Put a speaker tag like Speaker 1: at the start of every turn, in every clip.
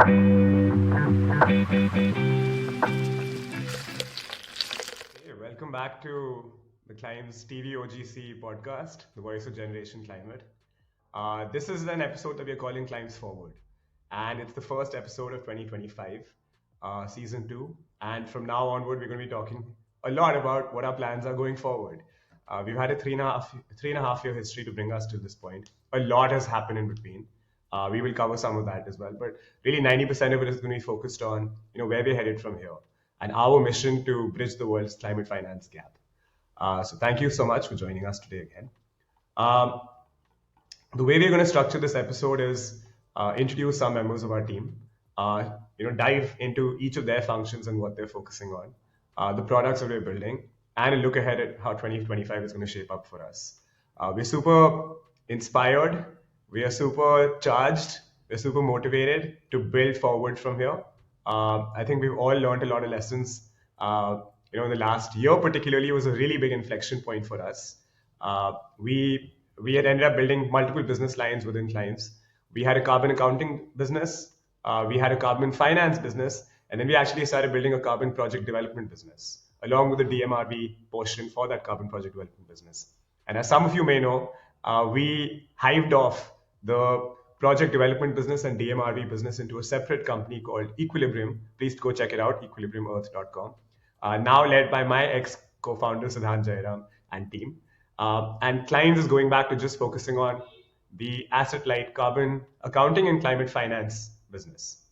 Speaker 1: Hey, welcome back to the Climbs TV OGC podcast, The Voice of Generation Climate. This is an episode that we are calling Climbs Forward, and it's the first episode of 2025, season two. And from now onward, we're going to be talking a lot about what our plans are going forward. We've had a three and a half year history to bring us to this point. A lot has happened in between. We will cover some of that as well, but really 90% of it is going to be focused on where we're headed from here and our mission to bridge the world's climate finance gap. So thank you so much for joining us today again. Um, the way we're going to structure this episode is introduce some members of our team, dive into each of their functions and what they're focusing on, the products that we're building, and a look ahead at how 2025 is going to shape up for us. We're super inspired, we are super charged, we're super motivated to build forward from here. I think we've all learned a lot of lessons. In the last year, particularly, was a really big inflection point for us. We had ended up building multiple business lines within Clients. We had a carbon accounting business, we had a carbon finance business, and then we actually started building a carbon project development business, along with the DMRB portion for that carbon project development business. And as some of you may know, we hived off the project development business and DMRB business into a separate company called Equilibrium. Please go check it out, equilibriumearth.com. Now led by my ex co-founder Siddhant Jairam and team. And Clients is going back to just focusing on the asset light carbon accounting and climate finance business.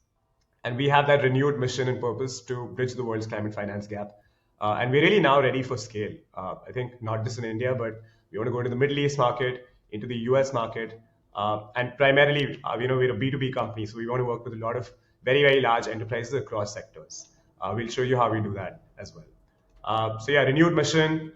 Speaker 1: And we have that renewed mission and purpose to bridge the world's climate finance gap. And we're really now ready for scale. I think not just in India, but we want to go to the Middle East market, into the US market, and primarily, we're a B2B company, so we want to work with a lot of very, very large enterprises across sectors. We'll show you how we do that as well. So yeah, renewed mission.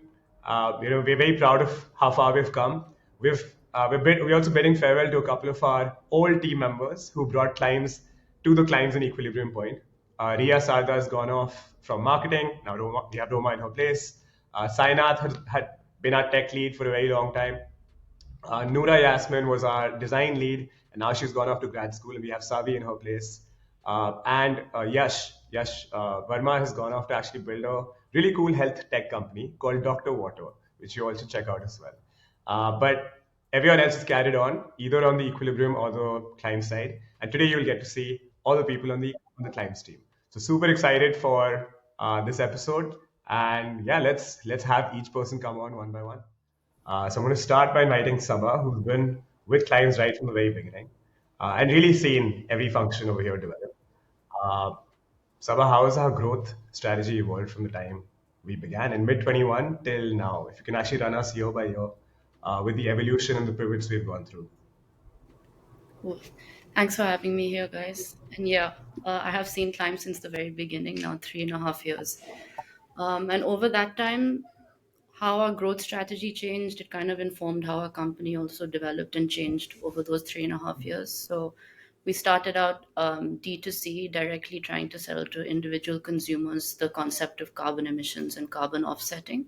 Speaker 1: We're very proud of how far we've come. We're also bidding farewell to a couple of our old team members who brought Climbs to the Climbs and Equilibrium point. Ria Sarda has gone off from marketing. Now we have Roma in her place. Sainath had been our tech lead for a very long time. Noora Yasmin was our design lead, and now she's gone off to grad school, and we have Saavi in her place. And Yash Verma has gone off to actually build a really cool health tech company called Dr. Water, which you all should check out as well. But everyone else is carried on, either on the Equilibrium or the Climb side. And today you'll get to see all the people on the Climbs team. So super excited for this episode. And yeah, let's have each person come on one by one. So I'm going to start by inviting Saba, who's been with Climbs right from the very beginning, and really seen every function over here develop. Uh, Saba, how has our growth strategy evolved from the time we began in mid 21 till now? If you can actually run us year by year with the evolution and the pivots we've gone through.
Speaker 2: Cool. Thanks for having me here, guys. And yeah, I have seen Climb since the very beginning, now 3.5 years. And over that time, how our growth strategy changed, it kind of informed how our company also developed and changed over those 3.5 years. So we started out D2C, directly trying to sell to individual consumers the concept of carbon emissions and carbon offsetting.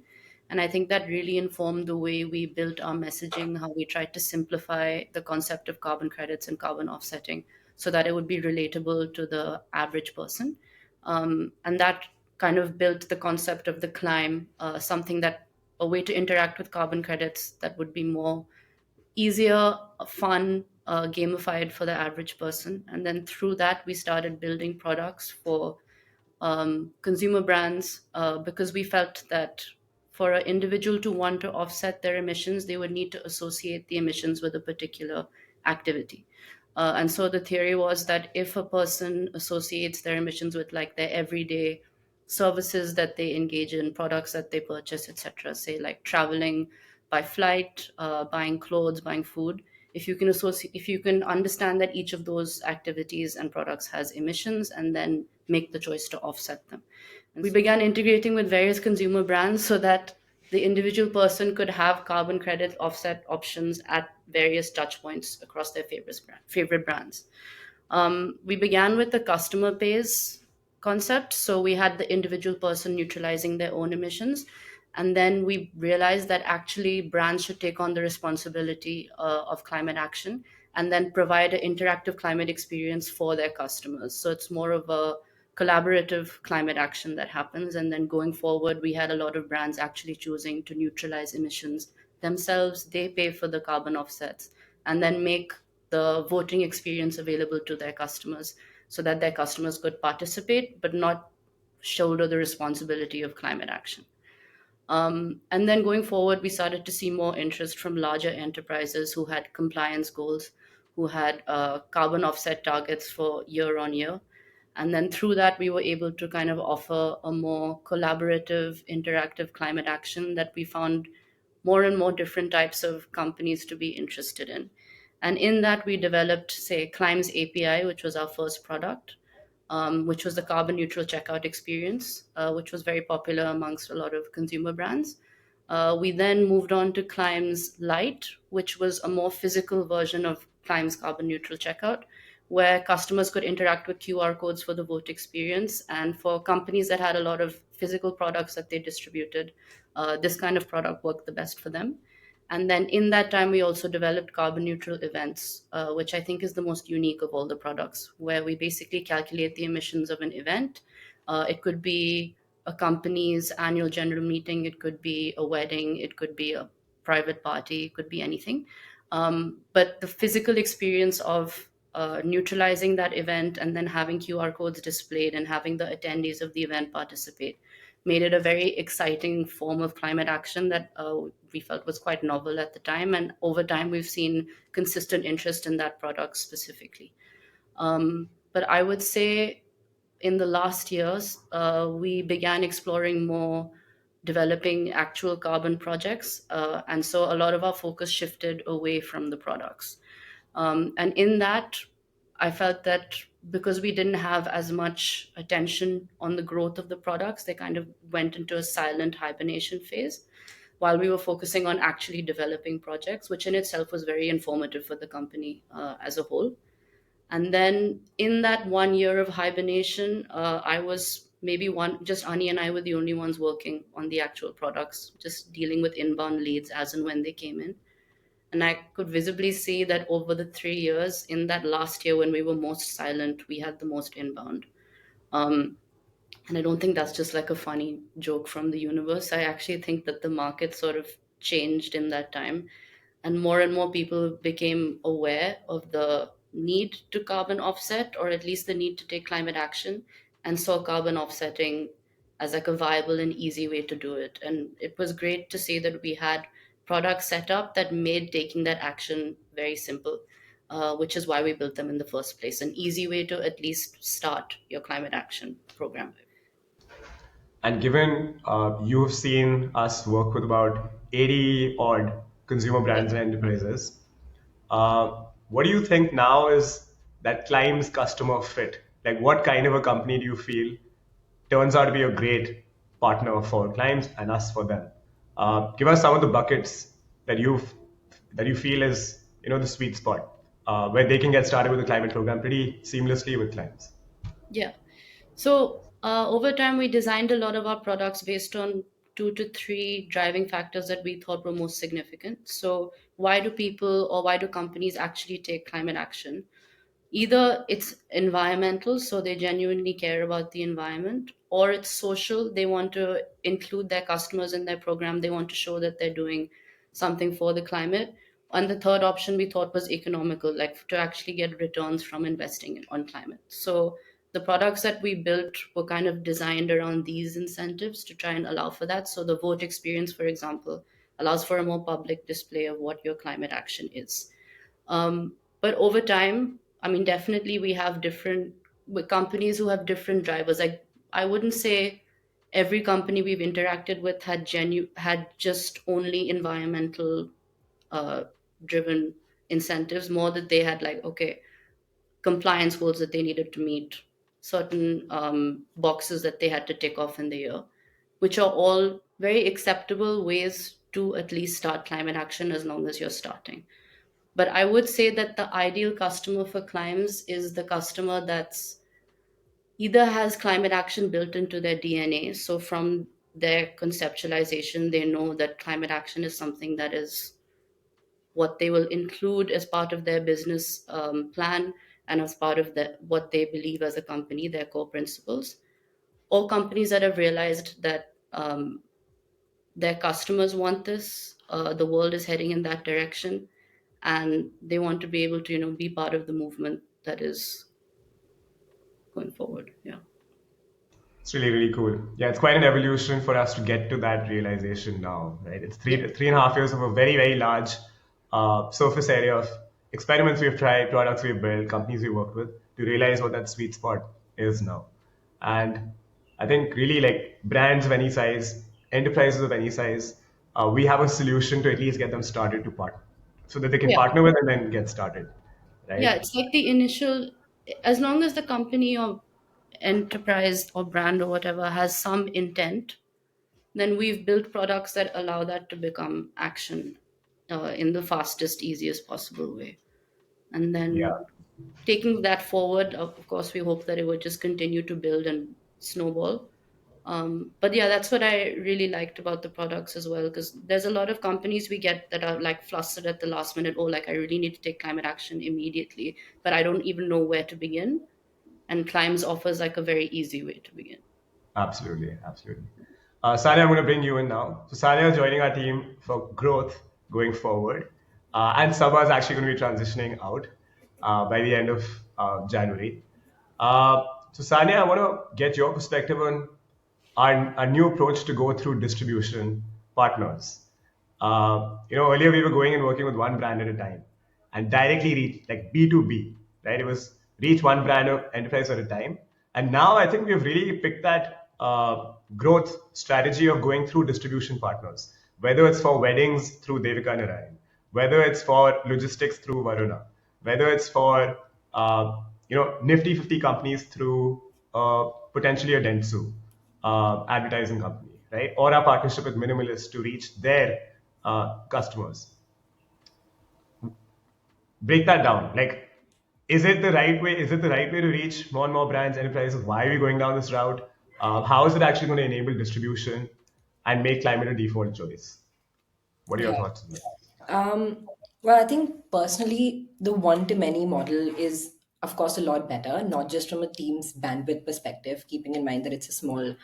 Speaker 2: And I think that really informed the way we built our messaging, how we tried to simplify the concept of carbon credits and carbon offsetting so that it would be relatable to the average person. And that kind of built the concept of the climb, something that a way to interact with carbon credits that would be more easier, fun, gamified for the average person. And then through that, we started building products for consumer brands because we felt that for an individual to want to offset their emissions, they would need to associate the emissions with a particular activity. And so the theory was that if a person associates their emissions with like their everyday services that they engage in, products that they purchase, etc., say like traveling by flight, buying clothes, buying food, if you can understand that each of those activities and products has emissions and then make the choice to offset them. And we began integrating with various consumer brands so that the individual person could have carbon credit offset options at various touch points across their favorite brands. We began with the customer pays concept. So we had the individual person neutralizing their own emissions. And then we realized that actually brands should take on the responsibility of climate action and then provide an interactive climate experience for their customers. So it's more of a collaborative climate action that happens. And then going forward, we had a lot of brands actually choosing to neutralize emissions themselves. They pay for the carbon offsets and then make the voting experience available to their customers so that their customers could participate but not shoulder the responsibility of climate action. And then going forward, we started to see more interest from larger enterprises who had compliance goals, who had carbon offset targets for year on year. And then through that, we were able to kind of offer a more collaborative, interactive climate action that we found more and more different types of companies to be interested in. And in that, we developed, say, Climbs API, which was our first product, which was the carbon neutral checkout experience, which was very popular amongst a lot of consumer brands. We then moved on to Climbs Lite, which was a more physical version of Climbs carbon neutral checkout, where customers could interact with QR codes for the vote experience. And for companies that had a lot of physical products that they distributed, this kind of product worked the best for them. And then in that time, we also developed carbon neutral events, which I think is the most unique of all the products, where we basically calculate the emissions of an event. It could be a company's annual general meeting, it could be a wedding, it could be a private party, it could be anything. But the physical experience of neutralizing that event and then having QR codes displayed and having the attendees of the event participate made it a very exciting form of climate action that we felt was quite novel at the time. And over time, we've seen consistent interest in that product specifically. But I would say in the last years, we began exploring more developing actual carbon projects. And so a lot of our focus shifted away from the products. And in that, I felt that because we didn't have as much attention on the growth of the products, they kind of went into a silent hibernation phase while we were focusing on actually developing projects, which in itself was very informative for the company as a whole. And then in that 1 year of hibernation, I was maybe just Ani and I were the only ones working on the actual products, just dealing with inbound leads as and when they came in. And I could visibly see that over the 3 years, in that last year when we were most silent, we had the most inbound. Um, and I don't think that's just like a funny joke from the universe. I actually think that the market sort of changed in that time. And more people became aware of the need to carbon offset, or at least the need to take climate action, and saw carbon offsetting as like a viable and easy way to do it. And it was great to see that we had products set up that made taking that action very simple, which is why we built them in the first place. An easy way to at least start your climate action program.
Speaker 1: And given you've seen us work with about 80 odd consumer brands and enterprises, what do you think now is that Climb's customer fit? Like, what kind of a company do you feel turns out to be a great partner for Climbs and us for them? Give us some of the buckets that you feel is the sweet spot where they can get started with the climate program pretty seamlessly with Climbs.
Speaker 2: Yeah. So over time, we designed a lot of our products based on 2 to 3 driving factors that we thought were most significant. So why do people or why do companies actually take climate action? Either it's environmental, so they genuinely care about the environment, or it's social, they want to include their customers in their program, they want to show that they're doing something for the climate. And the third option we thought was economical, like to actually get returns from investing on climate. So the products that we built were kind of designed around these incentives to try and allow for that. So the vote experience, for example, allows for a more public display of what your climate action is. But over time, I mean, definitely we have different with companies who have different drivers. Like I wouldn't say every company we've interacted with had just only environmental uh, driven incentives. More that they had like okay compliance goals that they needed to meet, certain boxes that they had to tick off in the year, which are all very acceptable ways to at least start climate action as long as you're starting. But I would say that the ideal customer for Climbs is the customer that's either has climate action built into their DNA. So from their conceptualization, they know that climate action is something that is what they will include as part of their business plan and as part of what they believe as a company, their core principles. Or companies that have realized that their customers want this, the world is heading in that direction, and they want to be able to, be part of the movement that is going forward. Yeah.
Speaker 1: It's really, really cool. Yeah, it's quite an evolution for us to get to that realization now, right? It's
Speaker 2: Yeah.
Speaker 1: 3.5 years of a very, very large surface area of experiments we've tried, products we've built, companies we worked with to realize what that sweet spot is now. And I think really like brands of any size, enterprises of any size, we have a solution to at least get them started to partner so that they can
Speaker 2: Yeah.
Speaker 1: partner with and then get started,
Speaker 2: Yeah.
Speaker 1: right?
Speaker 2: It's like the initial, as long as the company or enterprise or brand or whatever has some intent, then we've built products that allow that to become action in the fastest, easiest possible way. And
Speaker 1: Yeah.
Speaker 2: then taking that forward, of course, we hope that it would just continue to build and snowball. But yeah, that's what I really liked about the products as well, because there's a lot of companies we get that are like flustered at the last minute. Oh, like I really need to take climate action immediately, but I don't even know where to begin. And Climbs offers like a very easy way to begin.
Speaker 1: Absolutely, absolutely. Sanya, I'm going to bring you in now. So Sanya is joining our team for growth going forward, and Saba is actually going to be transitioning out by the end of January. So Sanya, I want to get your perspective on our new approach to go through distribution partners. Earlier we were going and working with one brand at a time and directly reach like B2B, right? It was reach one brand or enterprise at a time. And now I think we've really picked that growth strategy of going through distribution partners, whether it's for weddings through Devika Narayan, whether it's for logistics through Varuna, whether it's for Nifty 50 companies through potentially a Dentsu advertising company, right? Or our partnership with Minimalist to reach their customers. Break that down. Like, is it the right way? Is it the right way to reach more and more brands, enterprises? Why are we going down this route? How is it actually going to enable distribution and make climate a default choice? What are your
Speaker 3: Yeah.
Speaker 1: thoughts on that?
Speaker 3: Well, I think personally, the one to many model is, of course, a lot better, not just from a team's bandwidth perspective, keeping in mind that it's a small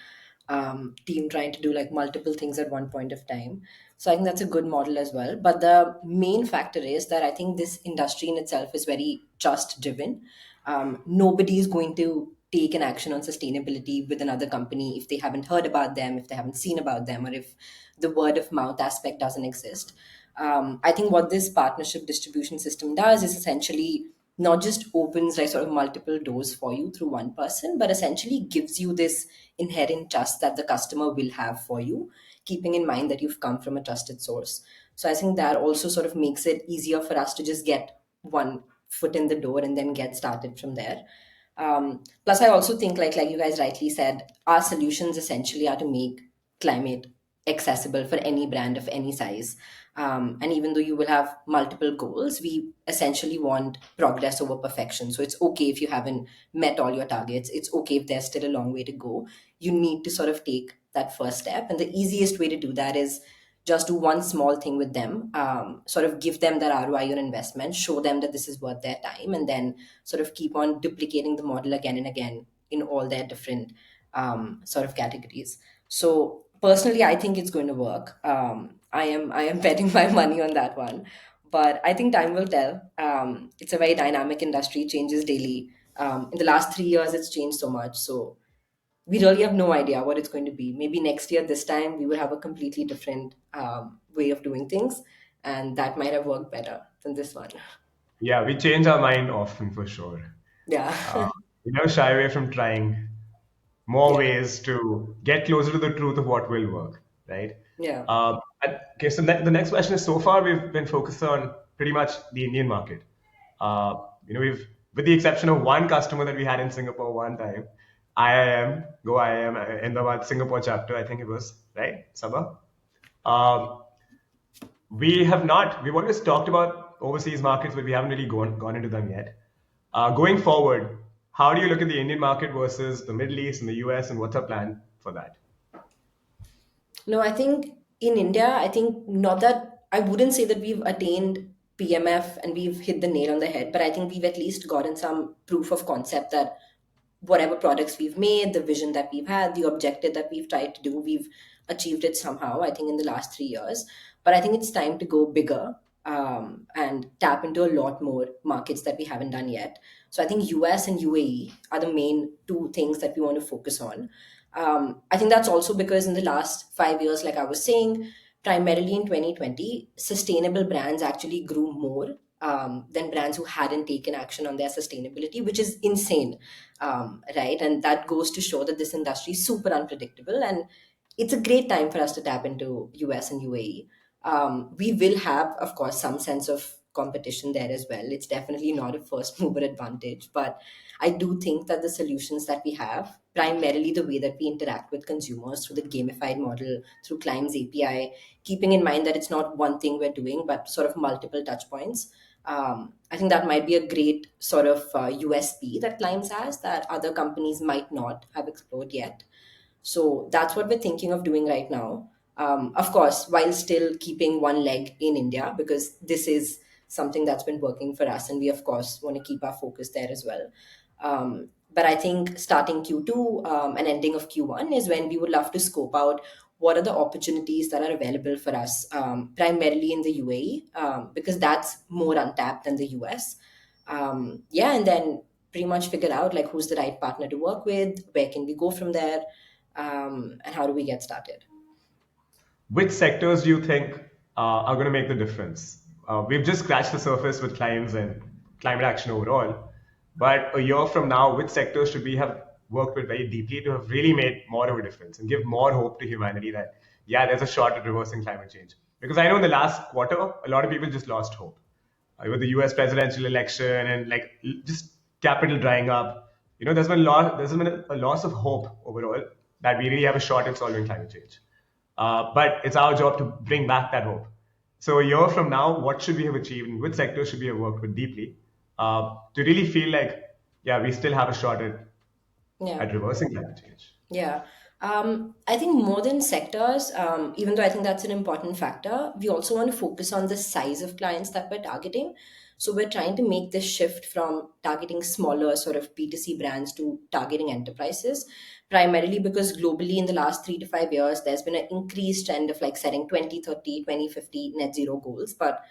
Speaker 3: team trying to do like multiple things at one point of time. So I think that's a good model as well. But the main factor is that I think this industry in itself is very trust driven. Nobody is going to take an action on sustainability with another company if they haven't heard about them, if they haven't seen about them, or if the word of mouth aspect doesn't exist. I think what this partnership distribution system does is essentially not just opens like sort of multiple doors for you through one person, but essentially gives you this inherent trust that the customer will have for you, keeping in mind that you've come from a trusted source. So I think that also sort of makes it easier for us to just get one foot in the door and then get started from there. Plus, I also think, like you guys rightly said, our solutions essentially are to make climate accessible for any brand of any size. And even though you will have multiple goals, we essentially want progress over perfection. So it's okay if you haven't met all your targets. It's okay if there's still a long way to go. You need to sort of take that first step. And the easiest way to do that is just do one small thing with them, sort of give them their ROI on investment, show them that this is worth their time, and then sort of keep on duplicating the model again and again in all their different sort of categories. So personally, I think it's going to work. I am betting my money on that one, but I think time will tell. It's a very dynamic industry, changes daily. In the last 3 years, it's changed so much. So we really have no idea what it's going to be. Maybe next year, this time, we will have a completely different way of doing things, and that might have worked better than this one.
Speaker 1: Yeah, we change our mind often for sure.
Speaker 3: Yeah,
Speaker 1: Uh, we never shy away from trying more
Speaker 3: yeah,
Speaker 1: ways to get closer to the truth of what will work, right?
Speaker 3: yeah.
Speaker 1: Okay, so the next question is so far we've been focused on pretty much the Indian market. We've, with the exception of one customer that we had in Singapore one time, IIM, Go IIM, Ahmedabad, Singapore chapter, I think it was, right? Sabah? Um, we've always talked about overseas markets, but we haven't really gone into them yet. Going forward, how do you look at the Indian market versus the Middle East and the US, and what's our plan for that?
Speaker 3: No, I think in India, I think not that I wouldn't say that we've attained PMF and we've hit the nail on the head, but I think we've at least gotten some proof of concept that whatever products we've made, the vision that we've had, the objective that we've tried to do, we've achieved it somehow, I think, in the last 3 years. But I think it's time to go bigger, and tap into a lot more markets that we haven't done yet. So I think US and UAE are the main two things that we want to focus on. I think that's also because in the last 5 years, like I was saying, primarily in 2020, sustainable brands actually grew more than brands who hadn't taken action on their sustainability, which is insane, right? And that goes to show that this industry is super unpredictable, and it's a great time for us to tap into US and UAE. We will have, of course, some sense of competition there as well. It's definitely not a first mover advantage, but I do think that the solutions that we have, primarily the way that we interact with consumers through the gamified model, through Climb's API, keeping in mind that it's not one thing we're doing, but sort of multiple touch points. I think that might be a great sort of USP that Climbs has that other companies might not have explored yet. So that's what we're thinking of doing right now. Of course, while still keeping one leg in India, because this is something that's been working for us, and we, of course, want to keep our focus there as well. But I think starting Q2 and ending of Q1 is when we would love to scope out what are the opportunities that are available for us, primarily in the UAE, because that's more untapped than the US. Yeah, and then pretty much figure out like who's the right partner to work with, where can we go from there, and how do we get started.
Speaker 1: Which sectors do you think are going to make the difference? We've just scratched the surface with clients and climate action overall. But a year from now, which sectors should we have worked with very deeply to have really made more of a difference and give more hope to humanity that, yeah, there's a shot at reversing climate change? Because I know in the last quarter, a lot of people just lost hope with the U.S. presidential election and like just capital drying up. There's been a loss of hope overall that we really have a shot at solving climate change. But it's our job to bring back that hope. So a year from now, what should we have achieved and which sectors should we have worked with deeply to really feel like, yeah, we still have a shot
Speaker 3: Yeah.
Speaker 1: at reversing climate change?
Speaker 3: Yeah. I think more than sectors, even though I think that's an important factor, we also want to focus on the size of clients that we're targeting. So we're trying to make this shift from targeting smaller sort of B2C brands to targeting enterprises, primarily because globally in the last 3 to 5 years, there's been an increased trend of like setting 2030, 2050 net zero goals. But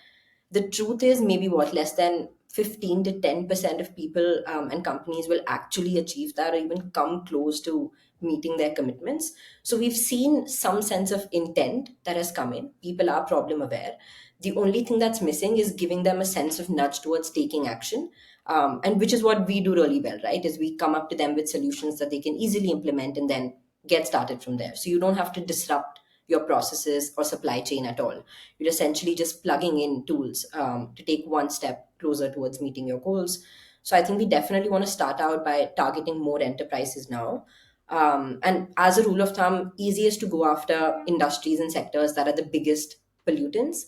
Speaker 3: the truth is maybe what less than 15 to 10% of people and companies will actually achieve that or even come close to meeting their commitments. So we've seen some sense of intent that has come in. People are problem aware. The only thing that's missing is giving them a sense of nudge towards taking action, and which is what we do really well, right? Is we come up to them with solutions that they can easily implement and then get started from there. So you don't have to disrupt your processes or supply chain at all. You're essentially just plugging in tools to take one step closer towards meeting your goals. So I think we definitely want to start out by targeting more enterprises now. And as a rule of thumb, easiest to go after industries and sectors that are the biggest pollutants.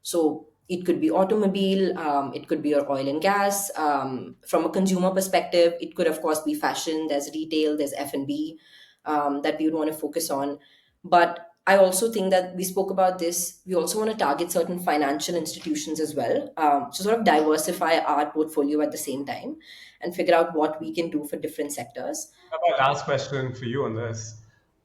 Speaker 3: So it could be automobile, it could be your oil and gas. From a consumer perspective, it could of course be fashion. There's retail, there's F&B that we would want to focus on. But I also think that we spoke about this. We also want to target certain financial institutions as well, to sort of diversify our portfolio at the same time and figure out what we can do for different sectors.
Speaker 1: My last question for you on this.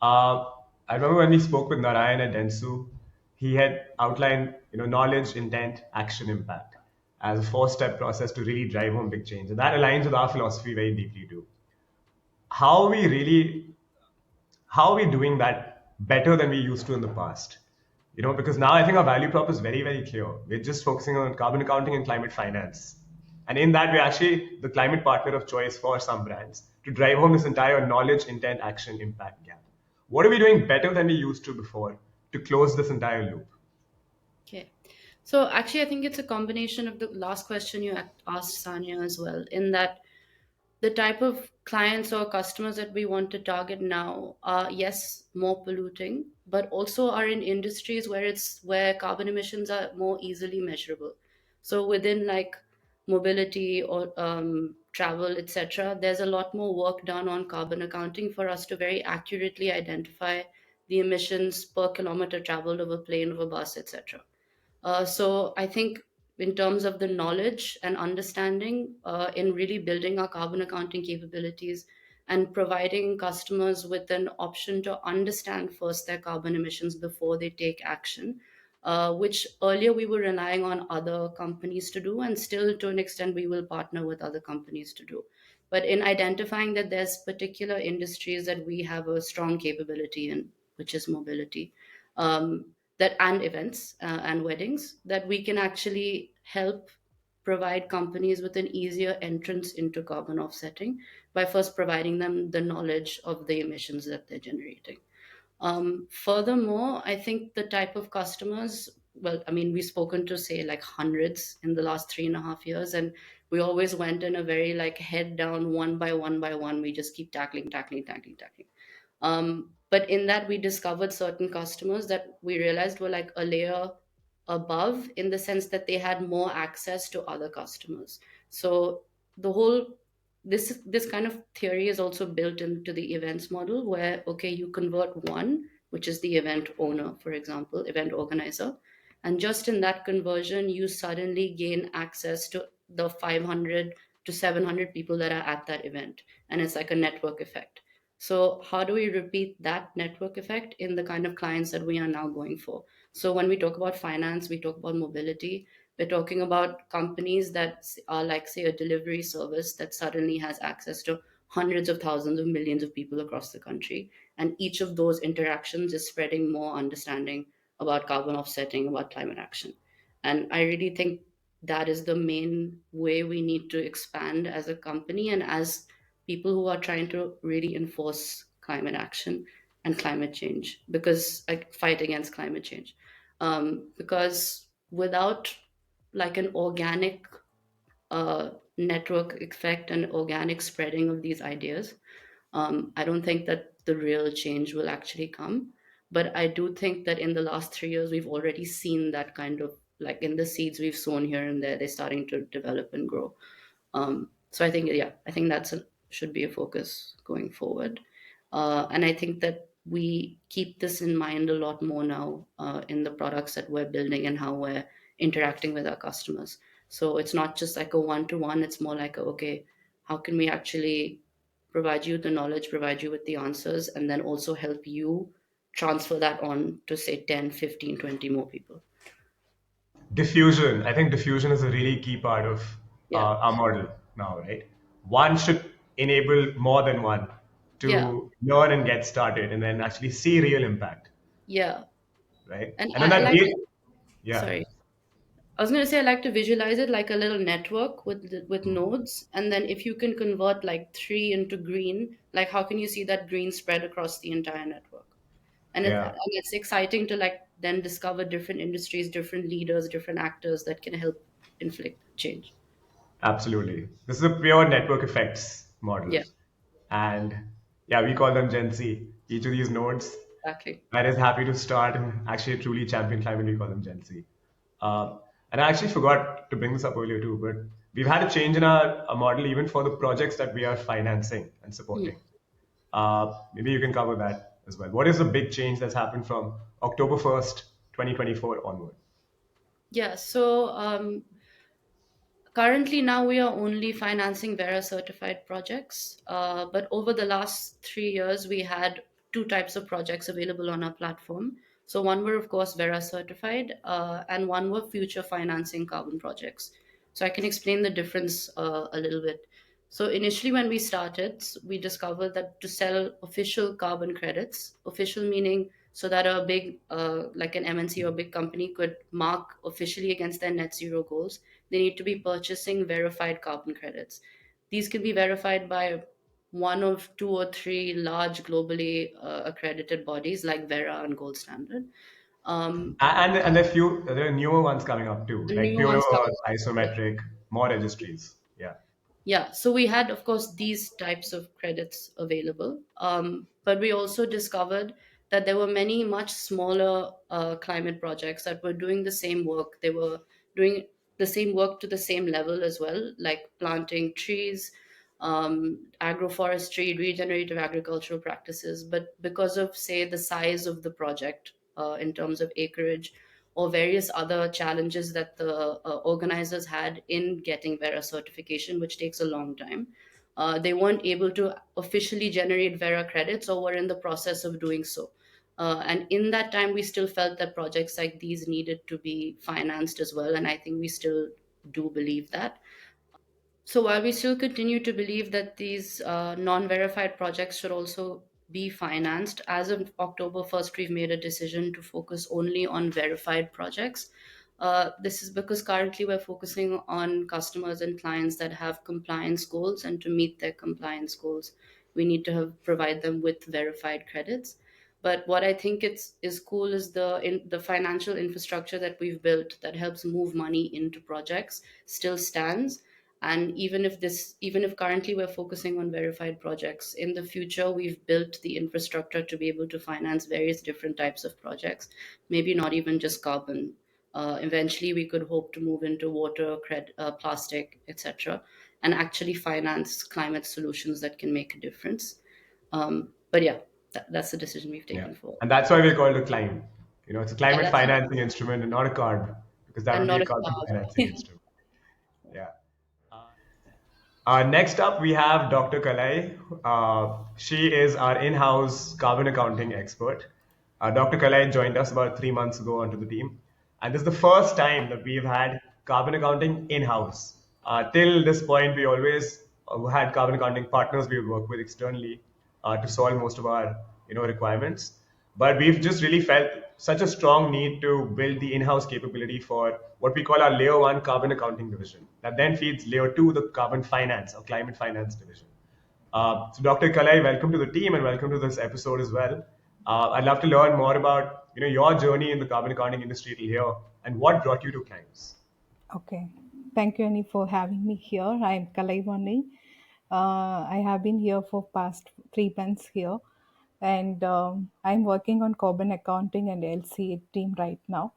Speaker 1: Uh, I remember when we spoke with Narayan at Densu, he had outlined, knowledge, intent, action, impact as a four-step process to really drive home big change, and that aligns with our philosophy very deeply too. How are we really how are we doing that better than we used to in the past? Because now I think our value prop is very, very clear. We're just focusing on carbon accounting and climate finance. And in that, we're actually the climate partner of choice for some brands to drive home this entire knowledge, intent, action, impact gap. What are we doing better than we used to before to close this entire loop?
Speaker 2: Okay. So actually, I think it's a combination of the last question you asked Sanya as well, in that the type of clients or customers that we want to target now are, yes, more polluting, but also are in industries where carbon emissions are more easily measurable. So within like mobility or travel, etc., there's a lot more work done on carbon accounting for us to very accurately identify the emissions per kilometer traveled of a plane, of a bus, etc. So I think in terms of the knowledge and understanding in really building our carbon accounting capabilities and providing customers with an option to understand first their carbon emissions before they take action, which earlier we were relying on other companies to do, and still to an extent we will partner with other companies to do. But in identifying that there's particular industries that we have a strong capability in, which is mobility, that and events and weddings, that we can actually help provide companies with an easier entrance into carbon offsetting by first providing them the knowledge of the emissions that they're generating. Furthermore, I think the type of customers, well, I mean, we've spoken to say like hundreds in the last 3.5 years, and we always went in a very like head down, one by one by one. We just keep tackling, tackling, tackling, tackling. But in that, we discovered certain customers that we realized were like a layer above in the sense that they had more access to other customers. So the whole this kind of theory is also built into the events model where okay you convert one, which is the event owner, for example, event organizer, and just in that conversion you suddenly gain access to the 500 to 700 people that are at that event, and it's like a network effect. So how do we repeat that network effect in the kind of clients that we are now going for? So when we talk about finance, we talk about mobility, we're talking about companies that are like, say, a delivery service that suddenly has access to hundreds of thousands of millions of people across the country. And each of those interactions is spreading more understanding about carbon offsetting, about climate action. And I really think that is the main way we need to expand as a company and as people who are trying to really enforce climate action and climate change, because like fight against climate change, because without like an organic network effect and organic spreading of these ideas, I don't think that the real change will actually come. But I do think that in the last 3 years, we've already seen that kind of like in the seeds we've sown here and there, they're starting to develop and grow. So I think, yeah, I think should be a focus going forward. And I think that we keep this in mind a lot more now in the products that we're building and how we're interacting with our customers. So it's not just like a one-to-one, it's more like, okay, how can we actually provide you the knowledge, provide you with the answers, and then also help you transfer that on to say 10, 15, 20 more people.
Speaker 1: Diffusion. I think diffusion is a really key part of
Speaker 2: Yeah.
Speaker 1: our model now, right? One should enable more than one
Speaker 2: Yeah.
Speaker 1: to learn and get started and then actually see real impact,
Speaker 2: Yeah.
Speaker 1: right?
Speaker 2: And
Speaker 1: And then
Speaker 2: I
Speaker 1: that
Speaker 2: like,
Speaker 1: real, yeah,
Speaker 2: sorry, I was going to say I like to visualize it like a little network with
Speaker 1: mm,
Speaker 2: nodes, and then if you can convert like three into green, like how can you see that green spread across the entire network? And
Speaker 1: yeah,
Speaker 2: it's exciting to like then discover different industries, different leaders, different actors that can help inflict change.
Speaker 1: absolutely. This is a pure network effects model.
Speaker 2: Yeah,
Speaker 1: And yeah, we call them Gen Z. Each of these nodes
Speaker 2: exactly.
Speaker 1: that is happy to start and actually truly champion climate, we call them Gen Z. And I actually forgot to bring this up earlier too, but we've had a change in our model even for the projects that we are financing and
Speaker 2: Hmm.
Speaker 1: supporting. Maybe you can cover that as well. What is the big change that's happened from October 1st, 2024 onward?
Speaker 2: Yeah, so currently, now we are only financing Vera certified projects. But over the last 3 years, we had two types of projects available on our platform. So, one were, of course, Vera certified, and one were future financing carbon projects. So, I can explain the difference a little bit. So, initially, when we started, we discovered that to sell official carbon credits, official meaning so that a big, like an MNC or big company could mark officially against their net zero goals, they need to be purchasing verified carbon credits. These can be verified by one of two or three large globally accredited bodies like Vera and Gold Standard.
Speaker 1: And there are newer ones coming up too,
Speaker 2: The
Speaker 1: like
Speaker 2: new
Speaker 1: Pure
Speaker 2: ones
Speaker 1: Earth,
Speaker 2: coming up. Yeah.
Speaker 1: Isometric, more registries. Yeah.
Speaker 2: Yeah, so we had, of course, these types of credits available, but we also discovered that there were many much smaller climate projects that were doing the same work. They were doing the same work to the same level as well, like planting trees, agroforestry, regenerative agricultural practices. But because of, say, the size of the project in terms of acreage or various other challenges that the organizers had in getting Vera certification, which takes a long time. They weren't able to officially generate Vera credits or were in the process of doing so. And in that time, we still felt that projects like these needed to be financed as well. And I think we still do believe that. So while we still continue to believe that these non-verified projects should also be financed, as of October 1st, we've made a decision to focus only on verified projects. This is because currently we're focusing on customers and clients that have compliance goals, and to meet their compliance goals, we need to provide them with verified credits. But what I think is cool is the financial infrastructure that we've built that helps move money into projects still stands. And even if currently we're focusing on verified projects, in the future we've built the infrastructure to be able to finance various different types of projects, maybe not even just carbon. Eventually we could hope to move into water, plastic, etc., and actually finance climate solutions that can make a difference. But yeah, that's the decision we've
Speaker 1: Yeah.
Speaker 2: taken for.
Speaker 1: And that's why we call it a climb. It's a
Speaker 2: Yeah,
Speaker 1: climate
Speaker 2: that's it.
Speaker 1: financing instrument and not a card, because that
Speaker 2: And
Speaker 1: would be
Speaker 2: not
Speaker 1: a
Speaker 2: a
Speaker 1: carbon financing
Speaker 2: car.
Speaker 1: instrument. Yeah. Next up, we have Dr. Kalai. She is our in-house carbon accounting expert. Dr. Kalai joined us about 3 months ago onto the team, and this is the first time that we've had carbon accounting in-house. Till this point, we always had carbon accounting partners we would work with externally to solve most of our requirements. But we've just really felt such a strong need to build the in-house capability for what we call our layer one carbon accounting division. That then feeds layer two, the carbon finance or climate finance division. So Dr. Kalai, welcome to the team and welcome to this episode as well. I'd love to learn more about your journey in the carbon accounting industry till here and what brought you to Climes.
Speaker 4: Okay. Thank you, Annie, for having me here. I'm Kalaivani. I have been here for past 3 months here, and I'm working on carbon accounting and LCA team right now.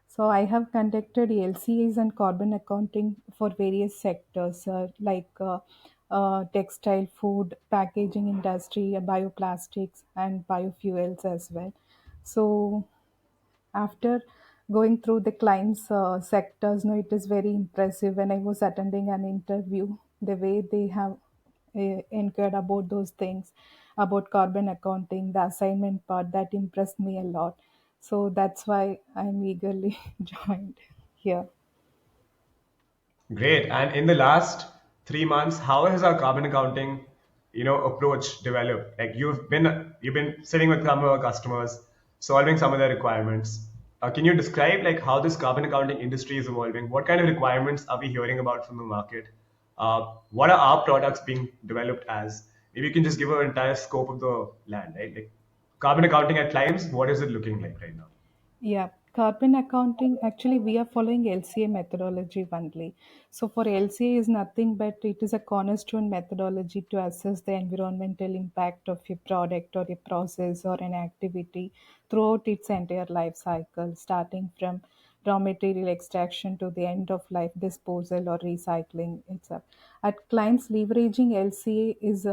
Speaker 4: So I have conducted LCAs and carbon accounting for various sectors like textile, food, packaging industry, bioplastics, and biofuels as well. So after going through the clients sectors, no, it is very impressive. When I was attending an interview, the way they have inquired about those things, about carbon accounting, the assignment part, that impressed me a lot. So that's why I'm eagerly joined here.
Speaker 1: Great. And in the last 3 months, how has our carbon accounting, approach developed? Like you've been sitting with some of our customers, solving some of their requirements. Can you describe like how this carbon accounting industry is evolving? What kind of requirements are we hearing about from the market? What are our products being developed as? Maybe you can just give an entire scope of the land, right? Like carbon accounting at Climes, what is it looking like right now?
Speaker 4: Yeah, carbon accounting, actually, we are following LCA methodology only. So, for LCA is nothing but it is a cornerstone methodology to assess the environmental impact of a product or a process or an activity throughout its entire life cycle, starting from raw material extraction to the end of life disposal or recycling itself. At clients, leveraging LCA is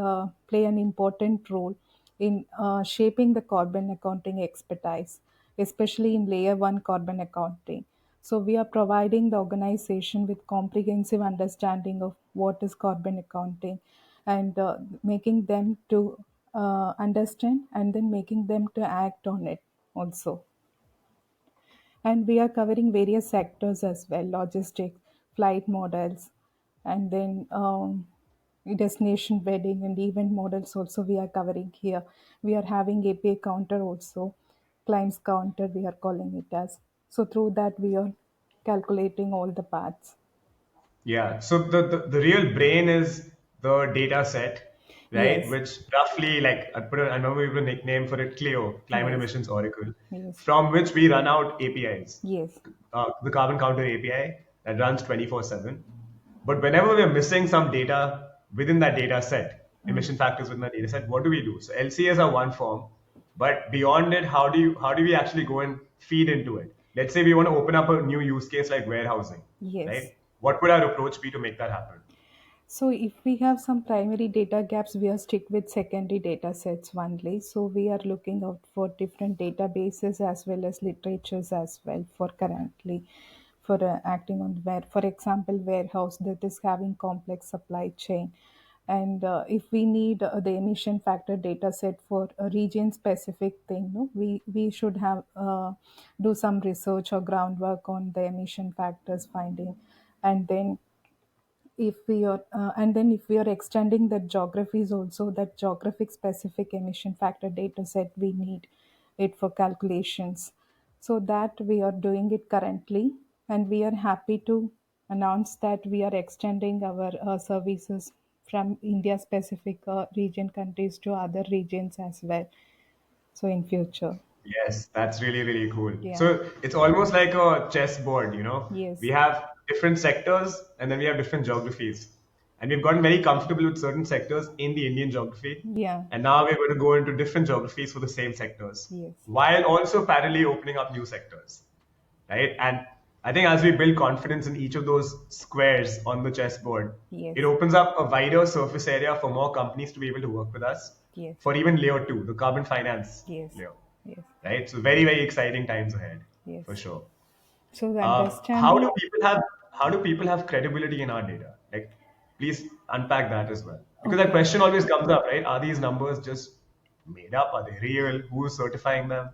Speaker 4: play an important role in shaping the carbon accounting expertise, especially in layer one carbon accounting. So we are providing the organization with comprehensive understanding of what is carbon accounting, and making them to understand and then making them to act on it also. And we are covering various sectors as well: logistics, flight models, and then destination wedding and event models also we are covering here. We are having API counter also, climbs counter we are calling it as. So through that we are calculating all the parts.
Speaker 1: Yeah, so the real brain is the data set, right?
Speaker 4: Yes,
Speaker 1: Which roughly, like, I remember we have a nickname for it, Clio, Climate
Speaker 4: yes,
Speaker 1: Emissions Oracle,
Speaker 4: yes,
Speaker 1: from which we run out APIs.
Speaker 4: yes,
Speaker 1: The Carbon Counter API that runs 24/7. But whenever we're missing some data within that data set, emission factors within that data set, what do we do? So LCAs are one form, but beyond it, how do we actually go and feed into it? Let's say we want to open up a new use case like warehousing,
Speaker 4: yes.
Speaker 1: right? What would our approach be to make that happen?
Speaker 4: So if we have some primary data gaps, we are stick with secondary data sets only. So we are looking out for different databases as well as literatures as well for currently for acting on where, for example, warehouse that is having complex supply chain. And if we need the emission factor data set for a region specific thing, no, we should have do some research or groundwork on the emission factors finding, and then if we are and then if we are extending that geographies also, that geographic specific emission factor data set we need it for calculations. So that we are doing it currently, and we are happy to announce that we are extending our services from India specific region countries to other regions as well, so in future.
Speaker 1: Yes, that's really, really cool.
Speaker 4: Yeah.
Speaker 1: So it's almost like a chessboard, you know. We
Speaker 4: Yes.
Speaker 1: have different sectors and then we have different geographies. And we've gotten very comfortable with certain sectors in the Indian geography.
Speaker 4: Yeah.
Speaker 1: And now we're going to go into different geographies for the same sectors,
Speaker 4: Yes.
Speaker 1: while also parallelly opening up new sectors, right? And I think as we build confidence in each of those squares on the chessboard,
Speaker 4: Yes.
Speaker 1: it opens up a wider surface area for more companies to be able to work with us
Speaker 4: Yes.
Speaker 1: for even layer two, the carbon finance
Speaker 4: Yes.
Speaker 1: layer,
Speaker 4: Yes.
Speaker 1: right? So very, very exciting times ahead for
Speaker 4: Yes.
Speaker 1: sure.
Speaker 4: So the
Speaker 1: How do
Speaker 4: understanding.
Speaker 1: people have credibility in our data? Like, please unpack that as well, because that
Speaker 4: Okay.
Speaker 1: question always comes up, right? Are these numbers just made up? Are they real? Who's certifying them?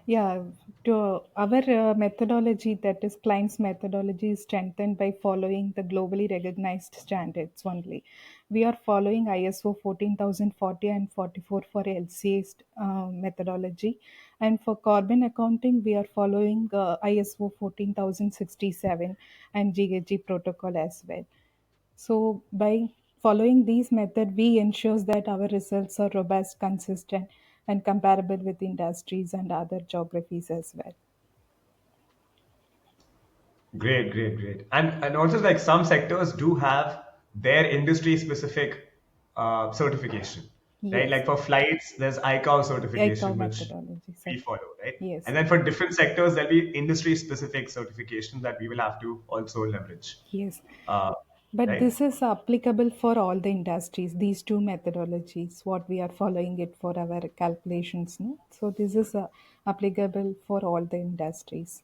Speaker 4: Yeah, to our methodology, that is client's methodology, is strengthened by following the globally recognized standards only. We are following ISO 14040 and 44 for LCA methodology, and for carbon accounting, we are following ISO 14067 and GHG protocol as well. So by following these methods, we ensures that our results are robust, consistent, and comparable with industries and other geographies as well.
Speaker 1: Great, great, great. And also like some sectors do have their industry specific certification, right?
Speaker 4: Yes,
Speaker 1: Like for flights, there's ICAO
Speaker 4: ICAO
Speaker 1: certification, which
Speaker 4: methodology.
Speaker 1: we
Speaker 4: So,
Speaker 1: follow, right?
Speaker 4: yes,
Speaker 1: And then for different sectors, there'll be industry specific certification that we will have to also leverage,
Speaker 4: yes.
Speaker 1: uh,
Speaker 4: But
Speaker 1: right?
Speaker 4: this is applicable for all the industries, these two methodologies, what we are following it for our calculations. No? So this is applicable for all the industries.